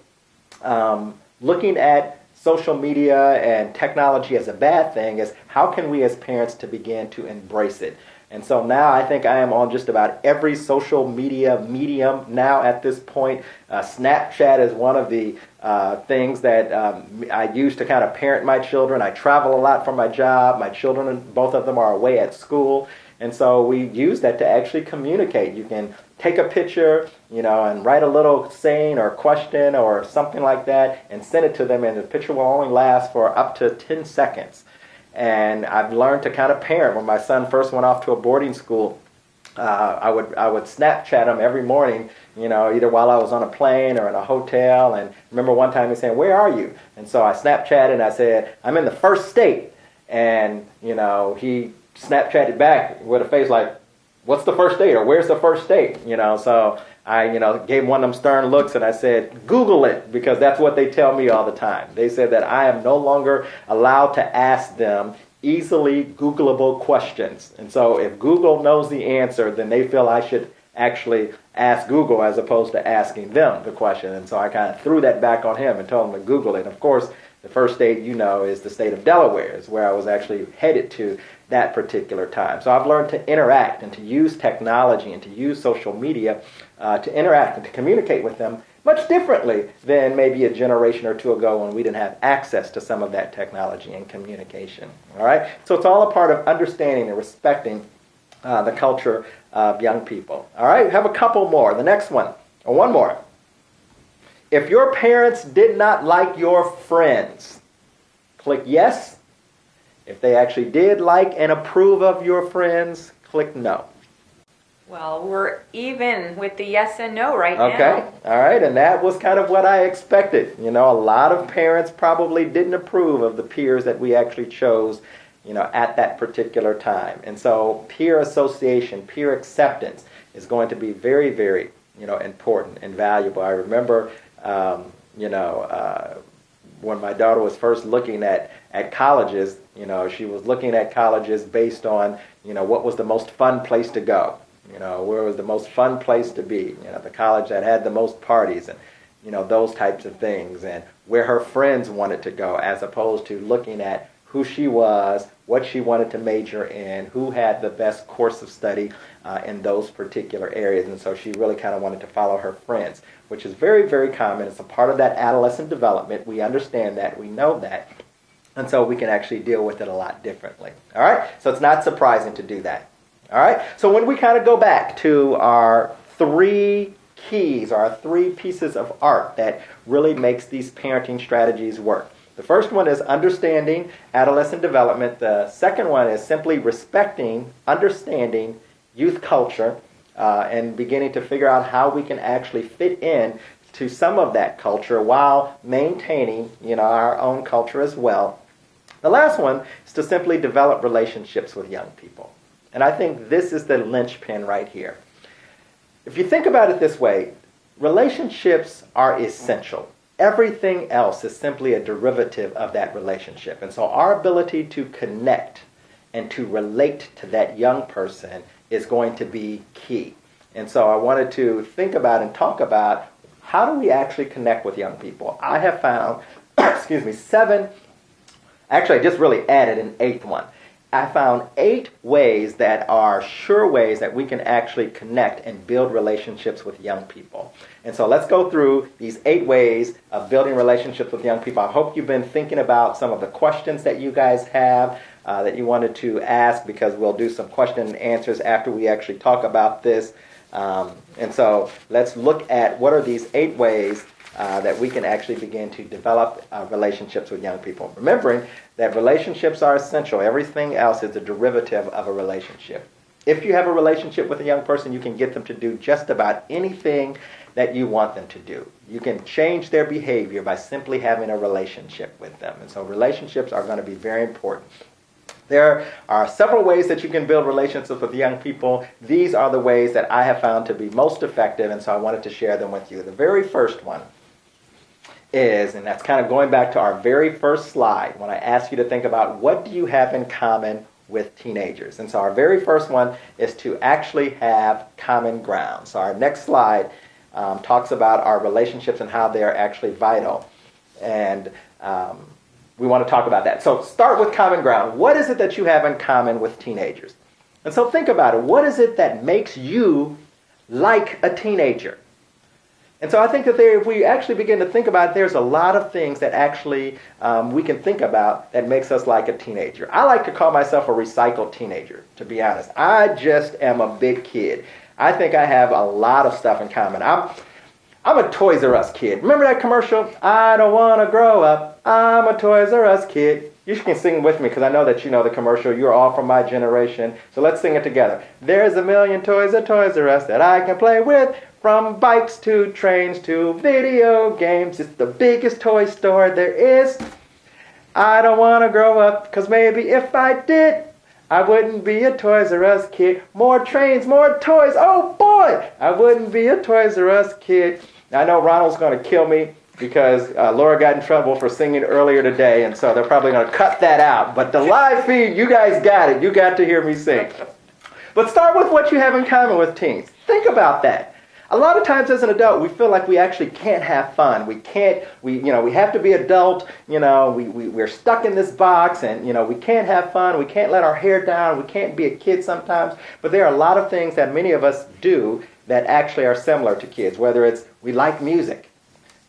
looking at social media and technology as a bad thing, is how can we as parents to begin to embrace it? And so now I think I am on just about every social media medium now at this point. Snapchat is one of the things that I use to kind of parent my children. I travel a lot for my job. My children, both of them are away at school. And so we use that to actually communicate. You can take a picture, and write a little saying or question or something like that and send it to them, and the picture will only last for up to 10 seconds. And I've learned to kind of parent. When my son first went off to a boarding school, I would Snapchat him every morning, either while I was on a plane or in a hotel. And remember one time he said, "Where are you?" And so I Snapchatted and I said, "I'm in the first state." And, he Snapchatted back with a face like, "What's the first state?" or "Where's the first state?" So I, gave him one of them stern looks and I said, "Google it," because that's what they tell me all the time. They said that I am no longer allowed to ask them easily Googleable questions. And so if Google knows the answer, then they feel I should actually ask Google as opposed to asking them the question. And so I kind of threw that back on him and told him to Google it. And of course, the first state, is the state of Delaware, is where I was actually headed to that particular time. So I've learned to interact and to use technology and to use social media to interact and to communicate with them much differently than maybe a generation or two ago when we didn't have access to some of that technology and communication. All right? So it's all a part of understanding and respecting the culture of young people. All right? We have a couple more. The next one, or one more. If your parents did not like your friends, click yes. If they actually did like and approve of your friends, click no. Well, we're even with the yes and no right now. Okay, all right, and that was kind of what I expected. A lot of parents probably didn't approve of the peers that we actually chose, at that particular time. And so peer association, peer acceptance is going to be very, very, important and valuable. I remember, when my daughter was first looking at colleges, she was looking at colleges based on, what was the most fun place to go. Where was the most fun place to be, the college that had the most parties and, those types of things, and where her friends wanted to go, as opposed to looking at who she was, what she wanted to major in, who had the best course of study in those particular areas. And so she really kind of wanted to follow her friends, which is very, very common. It's a part of that adolescent development. We understand that. We know that. And so we can actually deal with it a lot differently. All right? So it's not surprising to do that. All right? So when we kind of go back to our 3 keys, our 3 pieces of art that really makes these parenting strategies work. The first one is understanding adolescent development. The second one is simply respecting, understanding youth culture, and beginning to figure out how we can actually fit in to some of that culture while maintaining, our own culture as well. The last one is to simply develop relationships with young people. And I think this is the linchpin right here. If you think about it this way, relationships are essential. Everything else is simply a derivative of that relationship. And so our ability to connect and to relate to that young person is going to be key. And so I wanted to think about and talk about how do we actually connect with young people. I have found, seven, actually I just really added an eighth one. I found 8 ways that are sure ways that we can actually connect and build relationships with young people. And so let's go through these 8 ways of building relationships with young people. I hope you've been thinking about some of the questions that you guys have that you wanted to ask, because we'll do some question and answers after we actually talk about this. And so let's look at what are these 8 ways that we can actually begin to develop relationships with young people. Remembering that relationships are essential. Everything else is a derivative of a relationship. If you have a relationship with a young person, you can get them to do just about anything that you want them to do. You can change their behavior by simply having a relationship with them. And so relationships are going to be very important. There are several ways that you can build relationships with young people. These are the ways that I have found to be most effective, and so I wanted to share them with you. The very first one is, and that's kind of going back to our very first slide, when I asked you to think about what do you have in common with teenagers. And so our very first one is to actually have common ground. So our next slide talks about our relationships and how they are actually vital. And we want to talk about that. So start with common ground. What is it that you have in common with teenagers? And so think about it. What is it that makes you like a teenager? And so I think that if we actually begin to think about it, there's a lot of things that actually we can think about that makes us like a teenager. I like to call myself a recycled teenager, to be honest. I just am a big kid. I think I have a lot of stuff in common. I'm a Toys R Us kid. Remember that commercial? I don't want to grow up. I'm a Toys R Us kid. You can sing with me because I know that you know the commercial. You're all from my generation. So let's sing it together. There's a million toys at Toys R Us that I can play with. From bikes to trains to video games. It's the biggest toy store there is. I don't want to grow up because maybe if I did, I wouldn't be a Toys R Us kid. More trains, more toys. Oh boy, I wouldn't be a Toys R Us kid. I know Ronald's going to kill me because Laura got in trouble for singing earlier today, and so they're probably going to cut that out. But the live feed, you guys got it. You got to hear me sing. But start with what you have in common with teens. Think about that. A lot of times as an adult, we feel like we actually can't have fun. We have to be adult. We're stuck in this box, and, we can't have fun. We can't let our hair down. We can't be a kid sometimes. But there are a lot of things that many of us do that actually are similar to kids, whether it's we like music,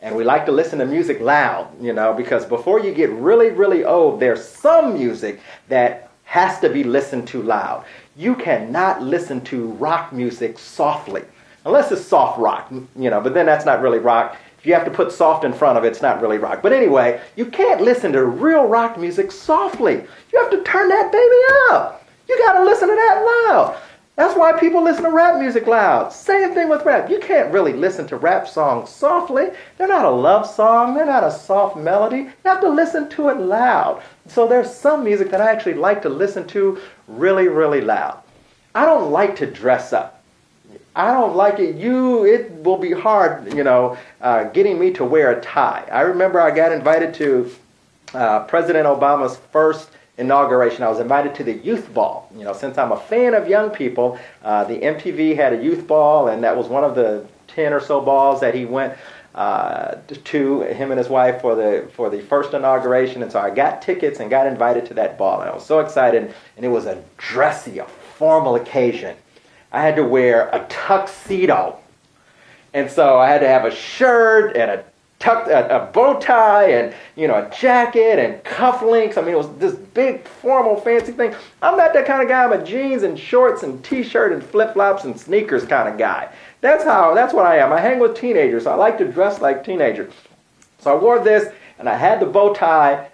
and we like to listen to music loud, because before you get really, really old, there's some music that has to be listened to loud. You cannot listen to rock music softly. Unless it's soft rock, but then that's not really rock. If you have to put soft in front of it, it's not really rock. But anyway, you can't listen to real rock music softly. You have to turn that baby up. You got to listen to that loud. That's why people listen to rap music loud. Same thing with rap. You can't really listen to rap songs softly. They're not a love song. They're not a soft melody. You have to listen to it loud. So there's some music that I actually like to listen to really, really loud. I don't like to dress up. I don't like it. It will be hard, getting me to wear a tie. I remember I got invited to President Obama's first inauguration. I was invited to the youth ball. Since I'm a fan of young people, the MTV had a youth ball, and that was one of the 10 or so balls that he went to, him and his wife, for the first inauguration. And so I got tickets and got invited to that ball. And I was so excited, and it was a formal occasion. I had to wear a tuxedo. And so I had to have a shirt and a bow tie and, a jacket and cufflinks. I mean, it was this big, formal, fancy thing. I'm not that kind of guy. I'm a jeans and shorts and t-shirt and flip-flops and sneakers kind of guy. That's what I am. I hang with teenagers, so I like to dress like teenagers. So I wore this, and I had the bow tie.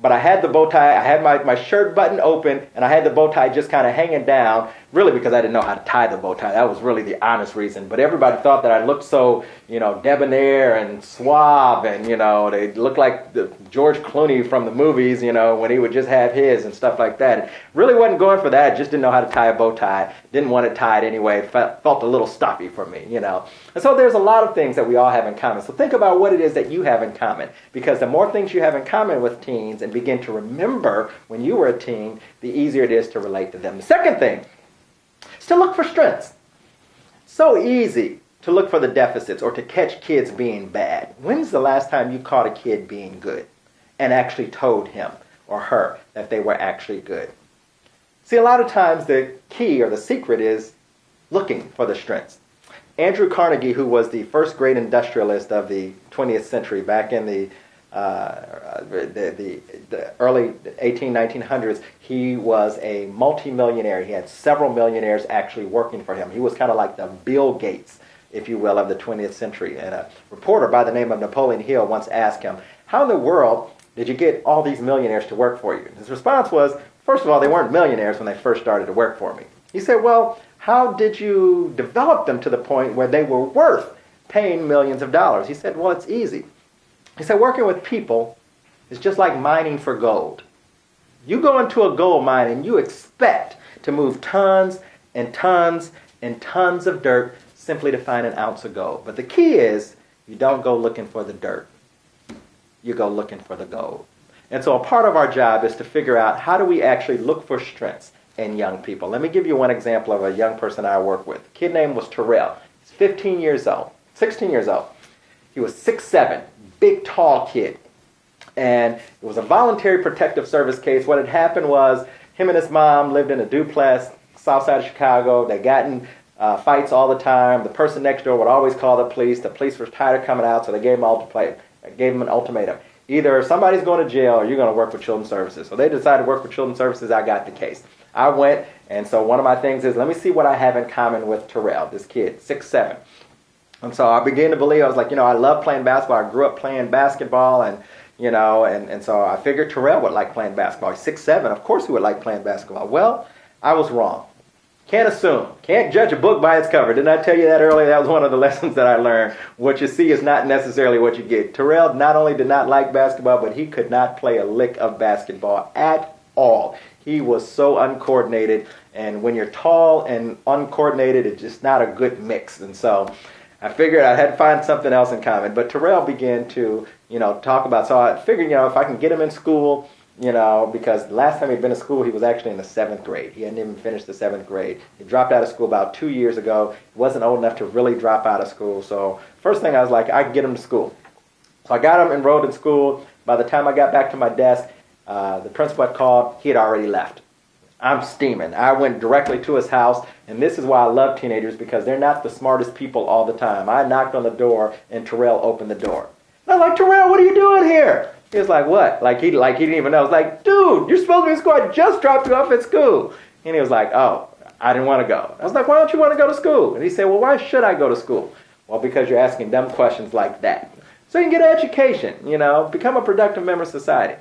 But I had the bow tie, I had my shirt button open, and I had the bow tie just kind of hanging down really because I didn't know how to tie the bow tie. That was really the honest reason. But everybody thought that I looked so, debonair and suave, and, they looked like the George Clooney from the movies, when he would just have his and stuff like that. Really wasn't going for that. Just didn't know how to tie a bow tie. Didn't want it tied anyway. It felt a little stuffy for me, And so there's a lot of things that we all have in common. So think about what it is that you have in common. Because the more things you have in common with teens and begin to remember when you were a teen, the easier it is to relate to them. The second thing is to look for strengths. So easy to look for the deficits or to catch kids being bad. When's the last time you caught a kid being good and actually told him or her that they were actually good? See, a lot of times the key or the secret is looking for the strengths. Andrew Carnegie, who was the first great industrialist of the 20th century back in the early 1900s, he was a multimillionaire. He had several millionaires actually working for him. He was kind of like the Bill Gates, if you will, of the 20th century. And a reporter by the name of Napoleon Hill once asked him, how in the world did you get all these millionaires to work for you? His response was, first of all, they weren't millionaires when they first started to work for me. He said, well, how did you develop them to the point where they were worth paying millions of dollars? He said, well, it's easy. He said, working with people is just like mining for gold. You go into a gold mine and you expect to move tons and tons and tons of dirt simply to find an ounce of gold. But the key is you don't go looking for the dirt. You go looking for the gold. And so a part of our job is to figure out how do we actually look for strengths in young people. Let me give you one example of a young person I work with. A kid name was Terrell. He's 16 years old. He was 6'7", big, tall kid. And it was a voluntary protective service case. What had happened was him and his mom lived in a duplex, south side of Chicago. They got in fights all the time. The person next door would always call the police. The police were tired of coming out, so they gave him an ultimatum. Either somebody's going to jail or you're going to work with Children's Services. So they decided to work with Children's Services. I got the case. I went, and so one of my things is, let me see what I have in common with Terrell, this kid, 6'7". And so I began to believe, I was like, I love playing basketball. I grew up playing basketball, and so I figured Terrell would like playing basketball. He's 6'7", of course he would like playing basketball. Well, I was wrong. Can't assume. Can't judge a book by its cover. Didn't I tell you that earlier? That was one of the lessons that I learned. What you see is not necessarily what you get. Terrell not only did not like basketball, but he could not play a lick of basketball at all. He was so uncoordinated, and when you're tall and uncoordinated, it's just not a good mix. And so I figured I had to find something else in common. But Terrell began to, talk about, so I figured, if I can get him in school, because the last time he'd been to school, he was actually in the 7th grade. He hadn't even finished the 7th grade. He dropped out of school about 2 years ago. He wasn't old enough to really drop out of school. So first thing I was like, I can get him to school. So I got him enrolled in school. By the time I got back to my desk, the principal had called. He had already left. I'm steaming. I went directly to his house, and this is why I love teenagers, because they're not the smartest people all the time. I knocked on the door, and Terrell opened the door. And I was like, Terrell, what are you doing here? He was like, what? Like he didn't even know. I was like, dude, you're supposed to be in school. I just dropped you off at school. And he was like, oh, I didn't want to go. I was like, why don't you want to go to school? And he said, well, why should I go to school? Well, because you're asking dumb questions like that. So you can get an education, become a productive member of society.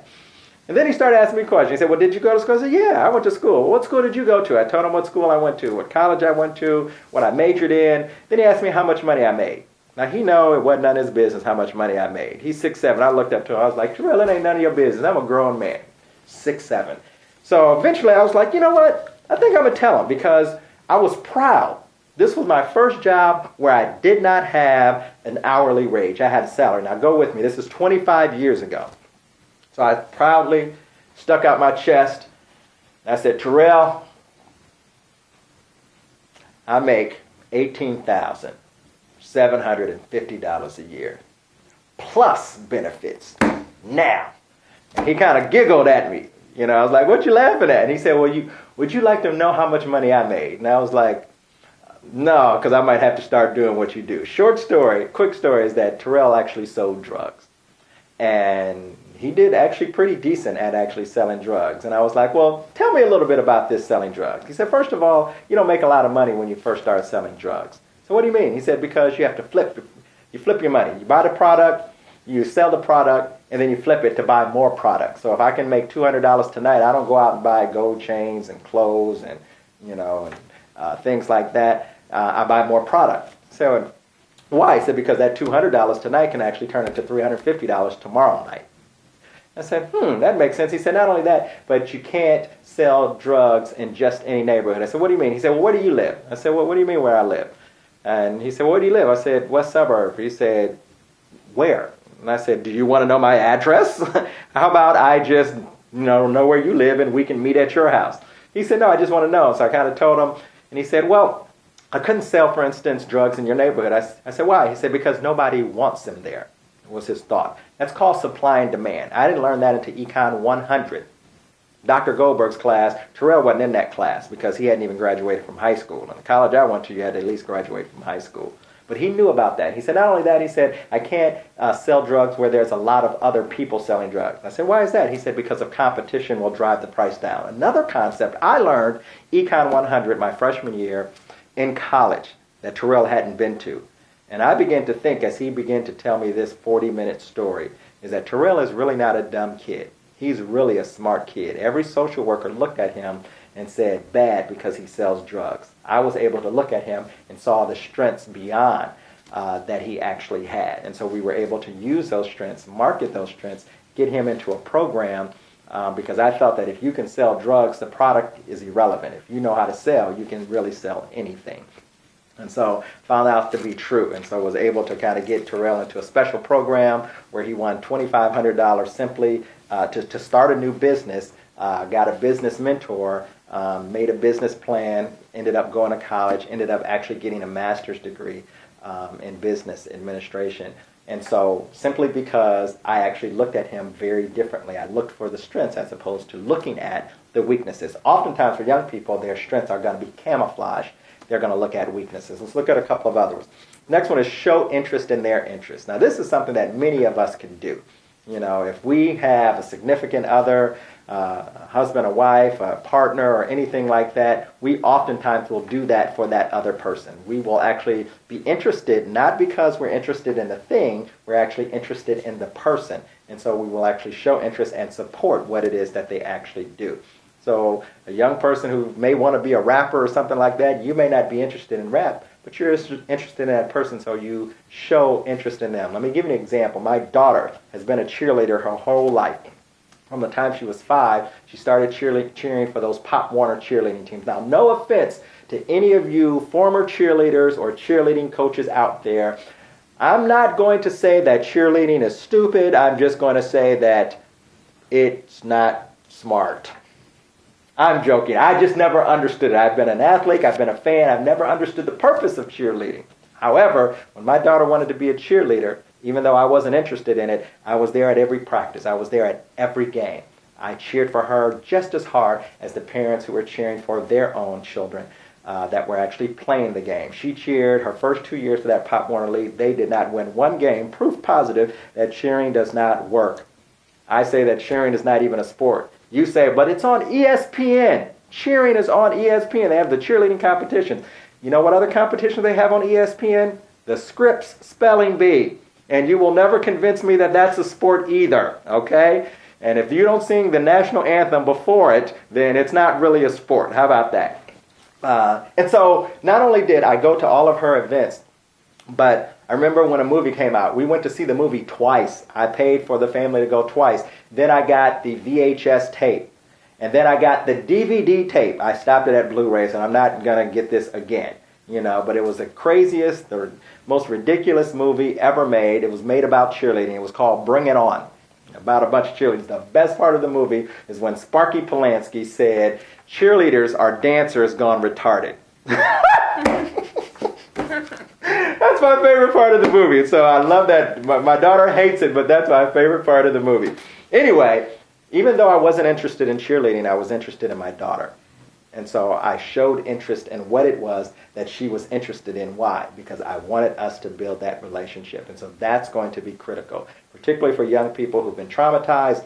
And then he started asking me questions. He said, well, did you go to school? I said, yeah, I went to school. What school did you go to? I told him what school I went to, what college I went to, what I majored in. Then he asked me how much money I made. Now, he knew it wasn't none of his business how much money I made. He's 6'7". I looked up to him. I was like, Terrell, it ain't none of your business. I'm a grown man. 6'7". So eventually I was like, you know what? I think I'm going to tell him, because I was proud. This was my first job where I did not have an hourly wage. I had a salary. Now, go with me. This is 25 years ago. So I proudly stuck out my chest. I said, Terrell, I make $18,750 a year, plus benefits. Now, and he kind of giggled at me. I was like, what you laughing at? And he said, well, would you like to know how much money I made? And I was like, no, because I might have to start doing what you do. Quick story is that Terrell actually sold drugs. And he did actually pretty decent at actually selling drugs. And I was like, well, tell me a little bit about this selling drugs. He said, first of all, you don't make a lot of money when you first start selling drugs. So what do you mean? He said, because you have to flip your money. You buy the product, you sell the product, and then you flip it to buy more products. So if I can make $200 tonight, I don't go out and buy gold chains and clothes and things like that, I buy more product. So why? He said, because that $200 tonight can actually turn into $350 tomorrow night. I said, that makes sense. He said, not only that, but you can't sell drugs in just any neighborhood. I said, what do you mean? He said, well, where do you live? I said, well, what do you mean where I live? And he said, well, where do you live? I said, west suburb. He said, where? And I said, do you want to know my address? How about I just know where you live and we can meet at your house? He said, no, I just want to know. So I kind of told him, and he said, well, I couldn't sell, for instance, drugs in your neighborhood. I said, why? He said, because nobody wants them there, was his thought. That's called supply and demand. I didn't learn that until Econ 100. Dr. Goldberg's class, Terrell wasn't in that class because he hadn't even graduated from high school. In the college I went to, you had to at least graduate from high school. But he knew about that. He said, not only that, he said, I can't sell drugs where there's a lot of other people selling drugs. I said, why is that? He said, because of competition will drive the price down. Another concept I learned, Econ 100, my freshman year in college, that Terrell hadn't been to. And I began to think, as he began to tell me this 40-minute story, is that Terrell is really not a dumb kid. He's really a smart kid. Every social worker looked at him and said, bad, because he sells drugs. I was able to look at him and saw the strengths beyond that he actually had. And so we were able to use those strengths, market those strengths, get him into a program, because I felt that if you can sell drugs, the product is irrelevant. If you know how to sell, you can really sell anything. And so found out to be true, and so was able to kind of get Terrell into a special program where he won $2,500 simply to start a new business, got a business mentor, made a business plan, ended up going to college, ended up actually getting a master's degree in business administration. And so simply because I actually looked at him very differently. I looked for the strengths as opposed to looking at the weaknesses. Oftentimes for young people, their strengths are going to be camouflage. They're going to look at weaknesses. Let's look at a couple of others. Next one is show interest in their interests. Now, this is something that many of us can do. If we have a significant other, a husband, a wife, a partner, or anything like that, we oftentimes will do that for that other person. We will actually be interested, not because we're interested in the thing, we're actually interested in the person. And so we will actually show interest and support what it is that they actually do. So a young person who may want to be a rapper or something like that, you may not be interested in rap, but you're interested in that person, so you show interest in them. Let me give you an example. My daughter has been a cheerleader her whole life. From the time she was 5, she started cheering for those Pop Warner cheerleading teams. Now, no offense to any of you former cheerleaders or cheerleading coaches out there. I'm not going to say that cheerleading is stupid. I'm just going to say that it's not smart. I'm joking. I just never understood it. I've been an athlete. I've been a fan. I've never understood the purpose of cheerleading. However, when my daughter wanted to be a cheerleader, even though I wasn't interested in it, I was there at every practice. I was there at every game. I cheered for her just as hard as the parents who were cheering for their own children that were actually playing the game. She cheered her first 2 years of that Pop Warner League. They did not win one game. Proof positive that cheering does not work. I say that cheering is not even a sport. You say, but it's on ESPN. Cheering is on ESPN. They have the cheerleading competition. You know what other competitions they have on ESPN? The Scripps Spelling Bee. And you will never convince me that that's a sport either, okay? And if you don't sing the national anthem before it, then it's not really a sport. How about that? And so not only did I go to all of her events, but I remember when a movie came out, we went to see the movie twice. I paid for the family to go twice. Then I got the VHS tape. And then I got the DVD tape. I stopped it at Blu-rays, and I'm not going to get this again. But it was the craziest, the most ridiculous movie ever made. It was made about cheerleading. It was called Bring It On, about a bunch of cheerleaders. The best part of the movie is when Sparky Polanski said, cheerleaders are dancers gone retarded. That's my favorite part of the movie. So I love that. My daughter hates it, but that's my favorite part of the movie. Anyway, even though I wasn't interested in cheerleading, I was interested in my daughter. And so I showed interest in what it was that she was interested in. Why? Because I wanted us to build that relationship. And so that's going to be critical, particularly for young people who've been traumatized.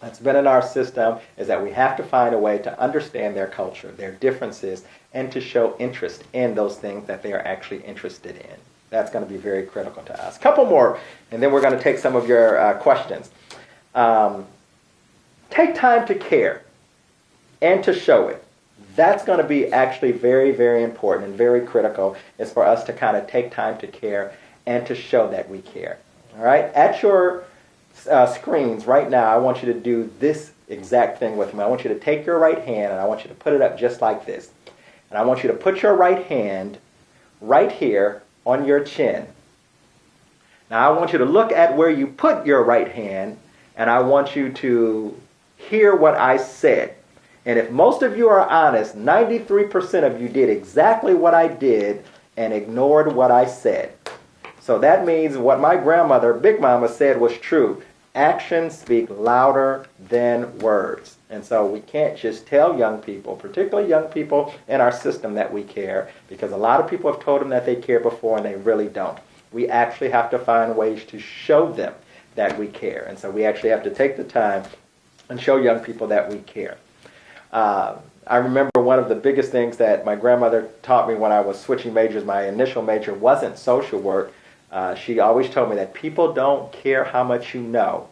That's been in our system, is that we have to find a way to understand their culture, their differences, and to show interest in those things that they are actually interested in. That's going to be very critical to us. A couple more, and then we're going to take some of your questions. Take time to care and to show it. That's going to be actually very, very important and very critical, is for us to kind of take time to care and to show that we care. All right? At your screens right now, I want you to do this exact thing with me. I want you to take your right hand and I want you to put it up just like this. And I want you to put your right hand right here on your chin. Now I want you to look at where you put your right hand, and I want you to hear what I said. And if most of you are honest, 93% of you did exactly what I did and ignored what I said. So that means what my grandmother, Big Mama, said was true. Actions speak louder than words. And so we can't just tell young people, particularly young people in our system, that we care, because a lot of people have told them that they care before and they really don't. We actually have to find ways to show them that we care. And so we actually have to take the time and show young people that we care. I remember one of the biggest things that my grandmother taught me when I was switching majors. My initial major wasn't social work. She always told me that people don't care how much you know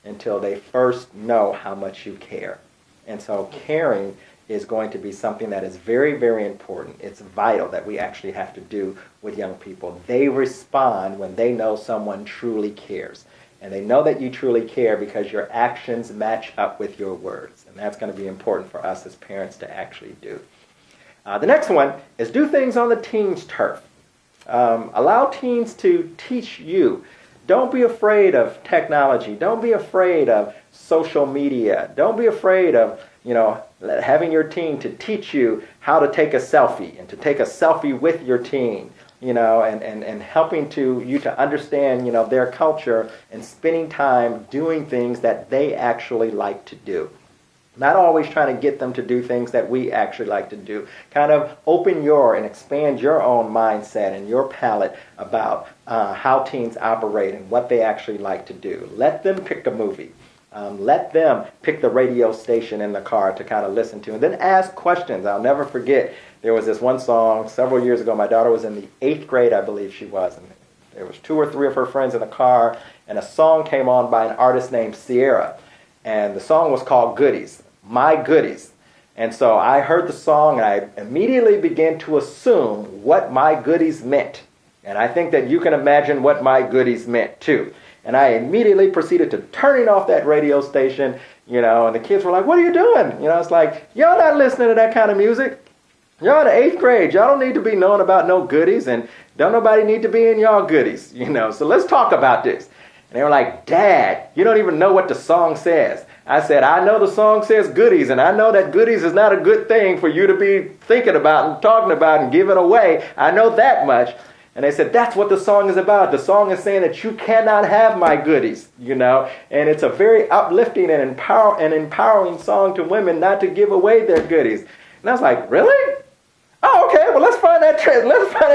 until they first know how much you care. And so caring is going to be something that is very, very important. It's vital that we actually have to do with young people. They respond when they know someone truly cares. And they know that you truly care because your actions match up with your words. And that's going to be important for us as parents to actually do. The next one is do things on the teen's turf. Allow teens to teach you. Don't be afraid of technology. Don't be afraid of social media. Don't be afraid of, having your teen to teach you how to take a selfie and to take a selfie with your teen, and helping you to understand, their culture and spending time doing things that they actually like to do. Not always trying to get them to do things that we actually like to do. Kind of open and expand your own mindset and your palette about how teens operate and what they actually like to do. Let them pick a movie. Let them pick the radio station in the car to kind of listen to. And then ask questions. I'll never forget, there was this one song several years ago. My daughter was in the 8th grade, I believe she was. And there was 2 or 3 of her friends in the car. And a song came on by an artist named Sierra. And the song was called Goodies. My Goodies. And so I heard the song and I immediately began to assume what my goodies meant. And I think that you can imagine what my goodies meant too. And I immediately proceeded to turning off that radio station, and the kids were like, "What are you doing?" It's like, y'all not listening to that kind of music. Y'all in the 8th grade. Y'all don't need to be knowing about no goodies, and don't nobody need to be in y'all goodies, So let's talk about this. And they were like, "Dad, you don't even know what the song says." I said, "I know the song says goodies, and I know that goodies is not a good thing for you to be thinking about and talking about and giving away. I know that much." And they said, "That's what the song is about. The song is saying that you cannot have my goodies, And it's a very uplifting and empowering song to women not to give away their goodies." And I was like, "Really? Oh, okay, well, let's find that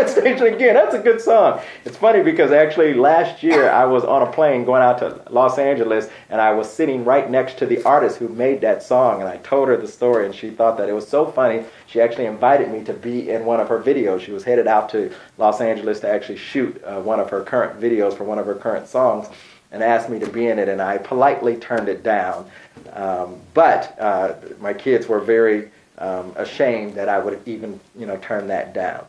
station again. That's a good song." It's funny because actually last year I was on a plane going out to Los Angeles, and I was sitting right next to the artist who made that song, and I told her the story, and she thought that it was so funny. She actually invited me to be in one of her videos. She was headed out to Los Angeles to actually shoot one of her current videos for one of her current songs, and asked me to be in it, and I politely turned it down. But my kids were very ashamed that I would even, turn that down.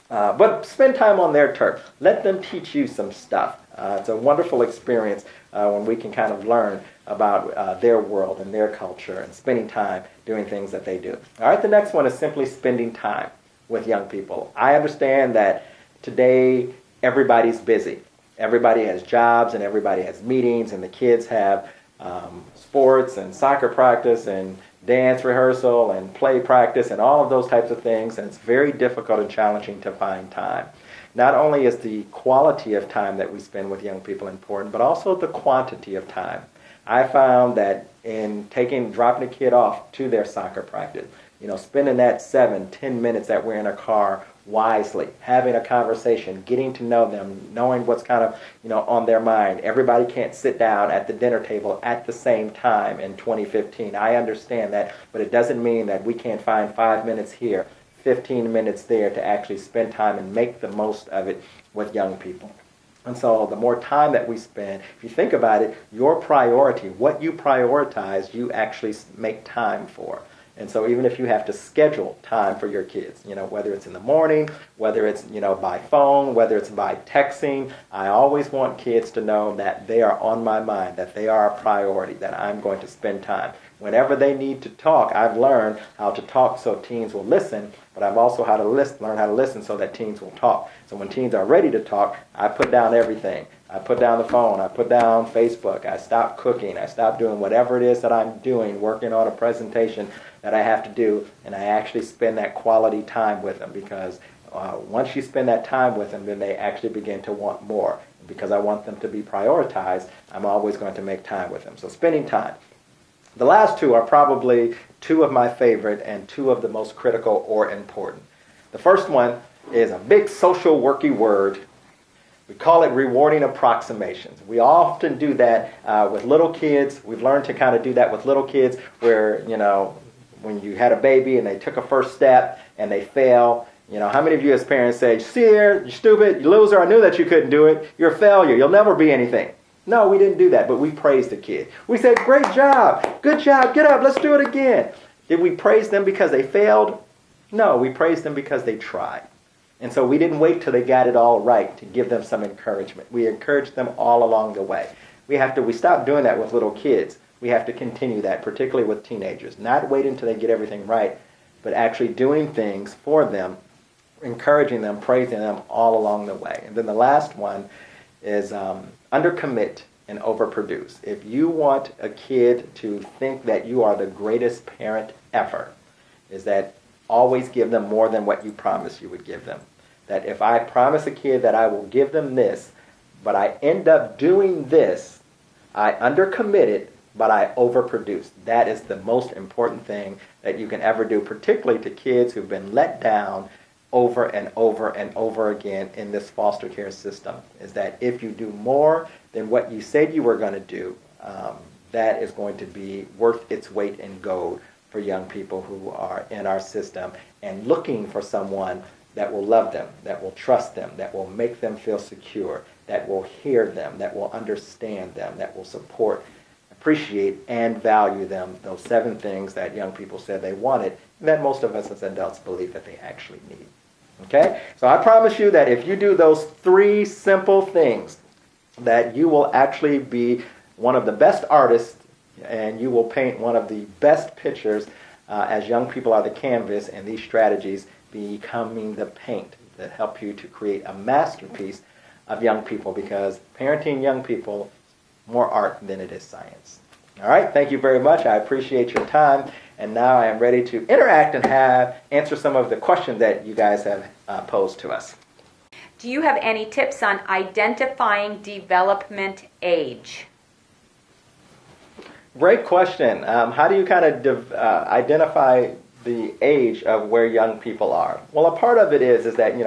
But spend time on their turf. Let them teach you some stuff. It's a wonderful experience when we can kind of learn about their world and their culture and spending time doing things that they do. All right, the next one is simply spending time with young people. I understand that today everybody's busy. Everybody has jobs and everybody has meetings, and the kids have sports and soccer practice and dance rehearsal and play practice and all of those types of things, and it's very difficult and challenging to find time. Not only is the quality of time that we spend with young people important, but also the quantity of time. I found that in dropping a kid off to their soccer practice, spending that 7-10 minutes that we're in a car wisely, having a conversation, getting to know them, knowing what's kind of, on their mind. Everybody can't sit down at the dinner table at the same time in 2015. I understand that, but it doesn't mean that we can't find 5 minutes here, 15 minutes there to actually spend time and make the most of it with young people. And so the more time that we spend, if you think about it, your priority, what you prioritize, you actually make time for. And so even if you have to schedule time for your kids, whether it's in the morning, whether it's, by phone, whether it's by texting, I always want kids to know that they are on my mind, that they are a priority, that I'm going to spend time. Whenever they need to talk, I've learned how to talk so teens will listen, but I've also learned how to listen so that teens will talk. So when teens are ready to talk, I put down everything. I put down the phone. I put down Facebook. I stop cooking. I stop doing whatever it is that I'm doing, working on a presentation that I have to do, and I actually spend that quality time with them, because once you spend that time with them, then they actually begin to want more. Because I want them to be prioritized, I'm always going to make time with them. So spending time. The last two are probably two of my favorite and two of the most critical or important. The first one is a big social worky word. We call it rewarding approximations. We often do that with little kids. We've learned to kind of do that with little kids where, when you had a baby and they took a first step and they fail, how many of you as parents say, see here, you're stupid, you loser, I knew that you couldn't do it, you're a failure, you'll never be anything. No, we didn't do that, but we praised the kid. We said, great job, good job, get up, let's do it again. Did we praise them because they failed? No, we praised them because they tried. And so we didn't wait till they got it all right to give them some encouragement. We encouraged them all along the way. We stopped doing that with little kids. We have to continue that, particularly with teenagers. Not wait until they get everything right, but actually doing things for them, encouraging them, praising them all along the way. And then the last one is undercommit and overproduce. If you want a kid to think that you are the greatest parent ever, is that always give them more than what you promised you would give them. That if I promise a kid that I will give them this, but I end up doing this, I undercommitted, but I overproduced. That is the most important thing that you can ever do, particularly to kids who've been let down over and over and over again in this foster care system, is that if you do more than what you said you were going to do, that is going to be worth its weight in gold for young people who are in our system and looking for someone that will love them, that will trust them, that will make them feel secure, that will hear them, that will understand them, that will support, appreciate, and value them, those 7 things that young people said they wanted, and that most of us as adults believe that they actually need. Okay? So I promise you that if you do those 3 simple things, that you will actually be one of the best artists, and you will paint one of the best pictures as young people are the canvas, and these strategies becoming the paint that help you to create a masterpiece of young people, because parenting young people is more art than it is science. All right, thank you very much. I appreciate your time. And now I am ready to interact and answer some of the questions that you guys have posed to us. Do you have any tips on identifying development age? Great question. How do you kind of identify the age of where young people are? Well, a part of it is that,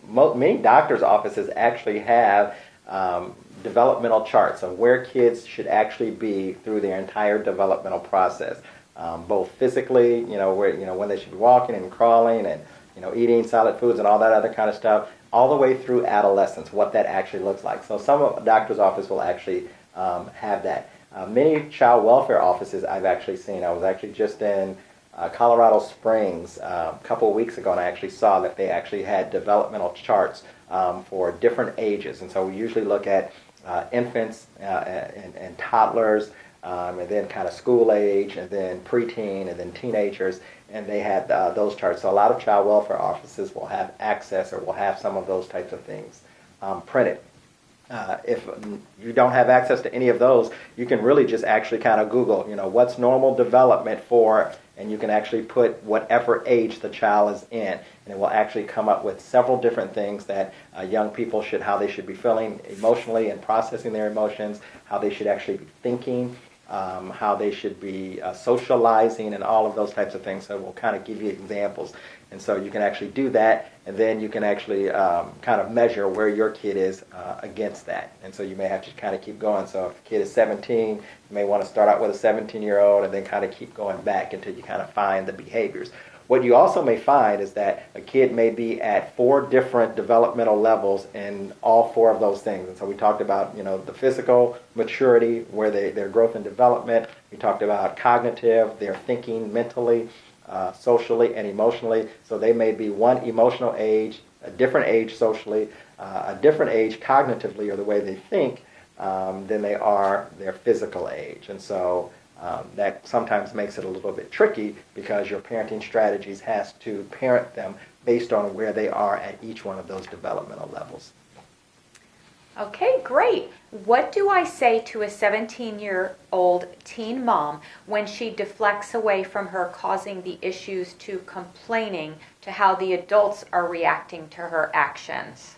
many doctors' offices actually have developmental charts of where kids should actually be through their entire developmental process. Both physically, when they should be walking and crawling and, eating solid foods and all that other kind of stuff, all the way through adolescence, what that actually looks like. So some of doctor's office will actually have that. Many child welfare offices I've actually seen. I was actually just in Colorado Springs a couple of weeks ago, and I actually saw that they actually had developmental charts for different ages. And so we usually look at infants and toddlers, and then kind of school age, and then preteen, and then teenagers, and they had those charts. So a lot of child welfare offices will have access or will have some of those types of things printed. If you don't have access to any of those, you can really just actually kind of Google, what's normal development for, and you can actually put whatever age the child is in, and it will actually come up with several different things that young people how they should be feeling emotionally and processing their emotions, how they should actually be thinking, how they should be socializing, and all of those types of things. So we'll kind of give you examples. And so you can actually do that, and then you can actually kind of measure where your kid is against that. And so you may have to kind of keep going. So if the kid is 17, you may want to start out with a 17-year-old and then kind of keep going back until you kind of find the behaviors. What you also may find is that a kid may be at 4 different developmental levels in all 4 of those things. And so we talked about, the physical maturity, where their growth and development. We talked about cognitive, their thinking mentally. socially and emotionally. So they may be one emotional age, a different age socially, a different age cognitively or the way they think than they are their physical age. And so that sometimes makes it a little bit tricky because your parenting strategies has to parent them based on where they are at each one of those developmental levels. Okay, great. What do I say to a 17-year-old teen mom when she deflects away from her causing the issues to complaining to how the adults are reacting to her actions?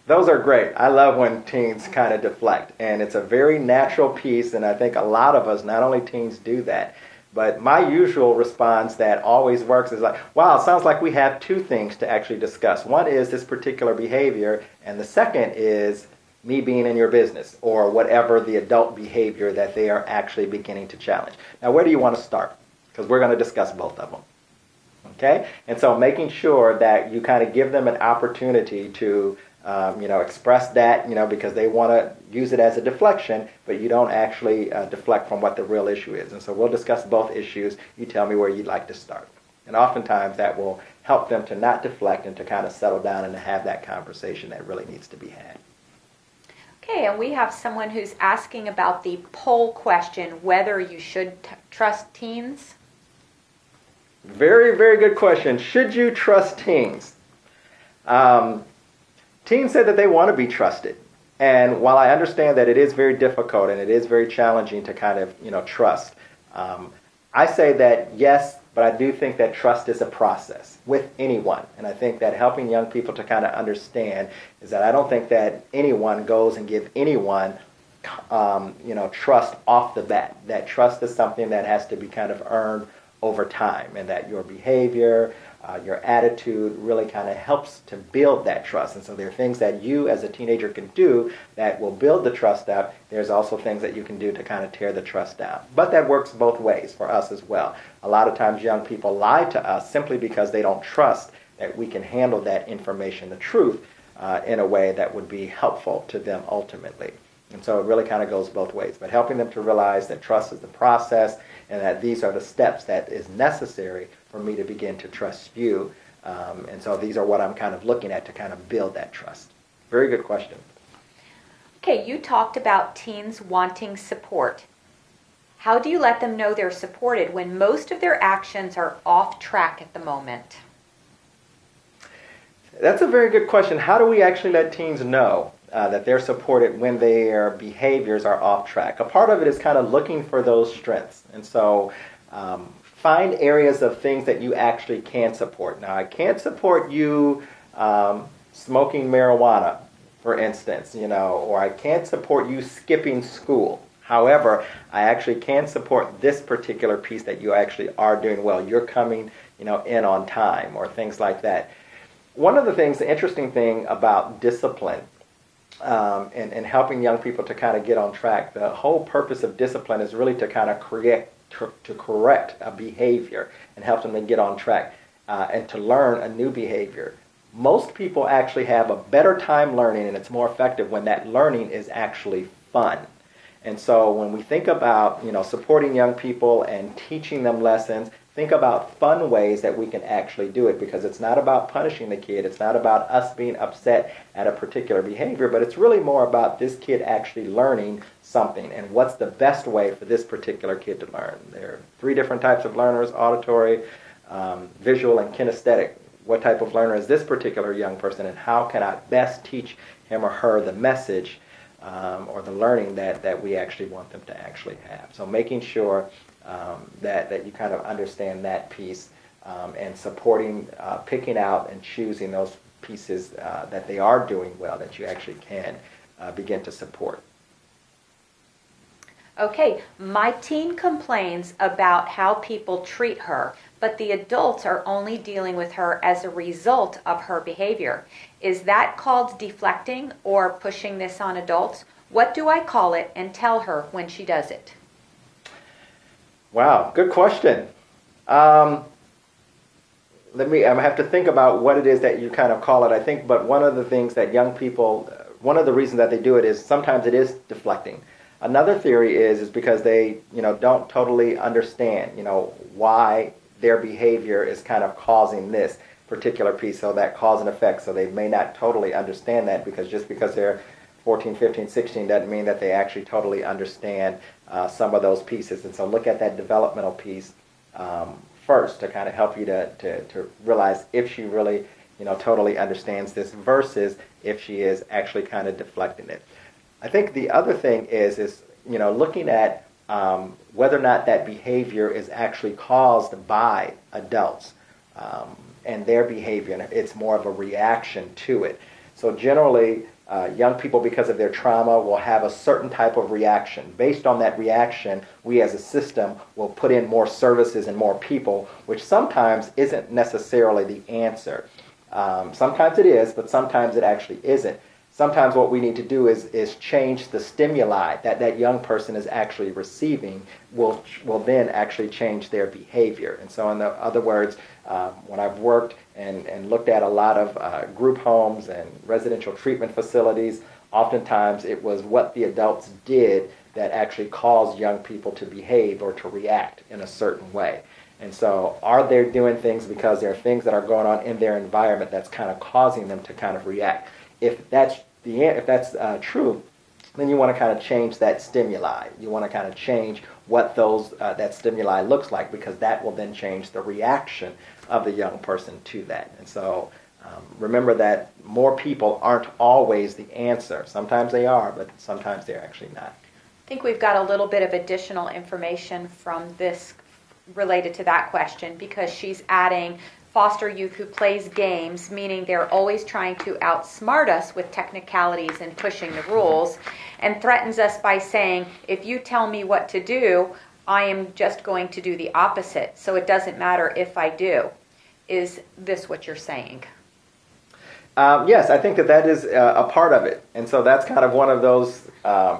Those are great. I love when teens kind of deflect, and it's a very natural piece, and I think a lot of us, not only teens, do that. But my usual response that always works is like, wow, it sounds like we have two things to actually discuss. One is this particular behavior, and the second is me being in your business or whatever the adult behavior that they are actually beginning to challenge. Now, where do you want to start? Because we're going to discuss both of them. Okay? And so making sure that you kind of give them an opportunity to express that, because they want to use it as a deflection, but you don't actually deflect from what the real issue is. And so we'll discuss both issues. You tell me where you'd like to start. And oftentimes that will help them to not deflect and to kind of settle down and to have that conversation that really needs to be had. Okay, and we have someone who's asking about the poll question, whether you should trust teens. Very, very good question. Should you trust teens? Teens said that they want to be trusted. And while I understand that it is very difficult and it is very challenging to kind of, trust, I say that yes, but I do think that trust is a process with anyone. And I think that helping young people to kind of understand is that I don't think that anyone goes and give anyone, trust off the bat. That trust is something that has to be kind of earned over time, and that your behavior, your attitude really kind of helps to build that trust. And so there are things that you as a teenager can do that will build the trust up. There's also things that you can do to kind of tear the trust down. But that works both ways for us as well. A lot of times young people lie to us simply because they don't trust that we can handle that information, the truth, in a way that would be helpful to them ultimately. And so it really kind of goes both ways. But helping them to realize that trust is the process and that these are the steps that is necessary for me to begin to trust you. And so these are what I'm kind of looking at to kind of build that trust. Very good question. Okay, you talked about teens wanting support. How do you let them know they're supported when most of their actions are off track at the moment? That's a very good question. How do we actually let teens know that they're supported when their behaviors are off track? A part of it is kind of looking for those strengths. And so find areas of things that you actually can support. Now, I can't support you smoking marijuana, for instance, or I can't support you skipping school. However, I actually can support this particular piece that you actually are doing well. You're coming, in on time, or things like that. One of the things, the interesting thing about discipline and helping young people to kind of get on track, the whole purpose of discipline is really to kind of correct a behavior and help them to get on track and to learn a new behavior. Most people actually have a better time learning, and it's more effective when that learning is actually fun. And so when we think about, supporting young people and teaching them lessons, think about fun ways that we can actually do it, because it's not about punishing the kid. It's not about us being upset at a particular behavior, but it's really more about this kid actually learning something and what's the best way for this particular kid to learn. There are 3 different types of learners: auditory, visual, and kinesthetic. What type of learner is this particular young person, and how can I best teach him or her the message or the learning that we actually want them to actually have? So making sure that you kind of understand that piece and supporting, picking out and choosing those pieces that they are doing well that you actually can begin to support. Okay, my teen complains about how people treat her, but the adults are only dealing with her as a result of her behavior. Is that called deflecting or pushing this on adults? What do I call it and tell her when she does it? Wow, good question. I have to think about what it is that you kind of call it, I think, but one of the things that young people, one of the reasons that they do it is sometimes it is deflecting. Another theory is because they, don't totally understand, why their behavior is kind of causing this particular piece, so that cause and effect. So they may not totally understand that, because just because they're 14, 15, 16 doesn't mean that they actually totally understand some of those pieces. And so look at that developmental piece first to kind of help you to realize if she really, totally understands this versus if she is actually kind of deflecting it. I think the other thing is looking at whether or not that behavior is actually caused by adults and their behavior, and it's more of a reaction to it. So generally, young people, because of their trauma, will have a certain type of reaction. Based on that reaction, we as a system will put in more services and more people, which sometimes isn't necessarily the answer. Sometimes it is, but sometimes it actually isn't. Sometimes what we need to do is change the stimuli that young person is actually receiving will then actually change their behavior. And so in other words, when I've worked and looked at a lot of group homes and residential treatment facilities, oftentimes it was what the adults did that actually caused young people to behave or to react in a certain way. And so are they doing things because there are things that are going on in their environment that's kind of causing them to kind of react? If that's true, then you want to kind of change that stimuli. You want to kind of change what that stimuli looks like, because that will then change the reaction of the young person to that. And so remember that more people aren't always the answer. Sometimes they are, but sometimes they're actually not. I think we've got a little bit of additional information from this related to that question, because she's adding foster youth who plays games, meaning they're always trying to outsmart us with technicalities and pushing the rules, and threatens us by saying, if you tell me what to do, I am just going to do the opposite, so it doesn't matter if I do. Is this what you're saying? Yes, I think that is a part of it. And so that's kind of one of those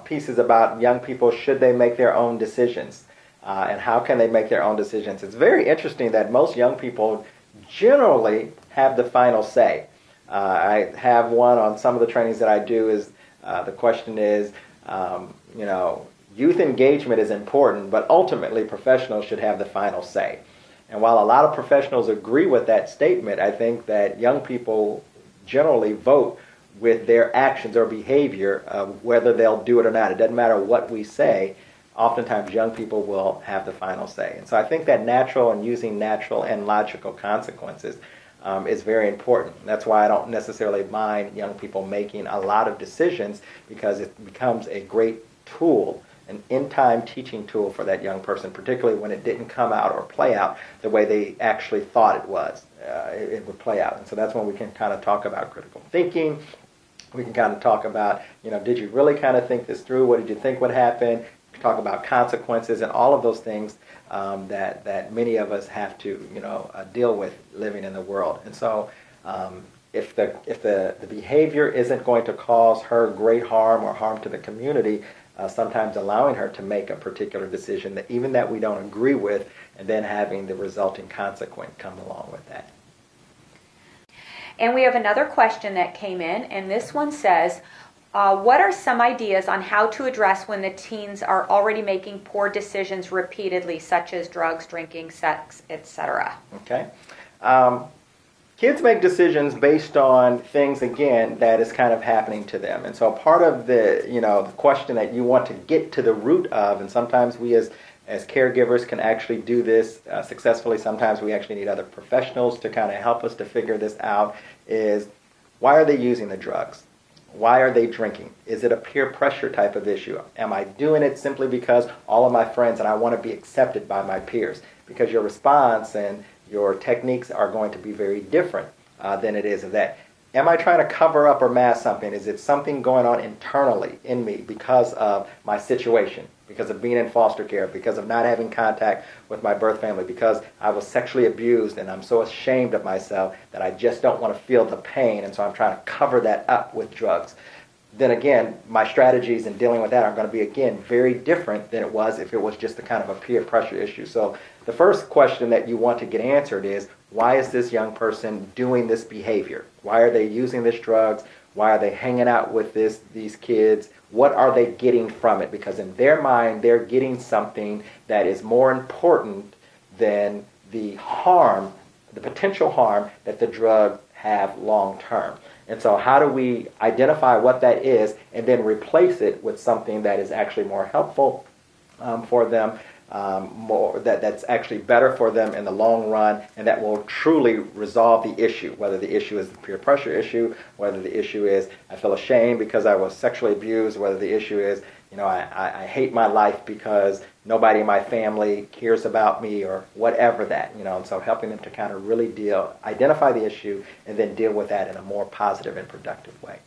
pieces about young people, should they make their own decisions? And how can they make their own decisions? It's very interesting that most young people generally have the final say. I have one on some of the trainings that I do is the question is, youth engagement is important, but ultimately professionals should have the final say. And while a lot of professionals agree with that statement, I think that young people generally vote with their actions or behavior, whether they'll do it or not. It doesn't matter what we say. Oftentimes young people will have the final say. And so I think that using natural and logical consequences is very important. That's why I don't necessarily mind young people making a lot of decisions, because it becomes a great tool, an in-time teaching tool for that young person, particularly when it didn't come out or play out the way they actually thought it was. It would play out. And so that's when we can kind of talk about critical thinking. We can kind of talk about, did you really kind of think this through? What did you think would happen? Talk about consequences and all of those things that many of us have to deal with living in the world. And so if the behavior isn't going to cause her great harm or harm to the community, sometimes allowing her to make a particular decision that we don't agree with, and then having the resulting consequence come along with that. And we have another question that came in, and this one says, what are some ideas on how to address when the teens are already making poor decisions repeatedly, such as drugs, drinking, sex, etc.? Okay. Kids make decisions based on things, again, that is kind of happening to them. And so part of the question that you want to get to the root of, and sometimes we as caregivers can actually do this successfully, sometimes we actually need other professionals to kind of help us to figure this out, is why are they using the drugs? Why are they drinking? Is it a peer pressure type of issue? Am I doing it simply because all of my friends and I want to be accepted by my peers? Because your response and your techniques are going to be very different than it is of that. Am I trying to cover up or mask something? Is it something going on internally in me because of my situation, because of being in foster care, because of not having contact with my birth family, because I was sexually abused and I'm so ashamed of myself that I just don't want to feel the pain, and so I'm trying to cover that up with drugs? Then again, my strategies in dealing with that are going to be, again, very different than it was if it was just a kind of a peer pressure issue. So the first question that you want to get answered is, why is this young person doing this behavior? Why are they using this drugs? Why are they hanging out with these kids? What are they getting from it? Because in their mind, they're getting something that is more important than the harm, the potential harm that the drug have long term. And so how do we identify what that is and then replace it with something that is actually more helpful for them, that's actually better for them in the long run, and that will truly resolve the issue, whether the issue is the peer pressure issue, whether the issue is I feel ashamed because I was sexually abused, whether the issue is, I hate my life because nobody in my family cares about me, or whatever that, and so helping them to kind of really identify the issue and then deal with that in a more positive and productive way.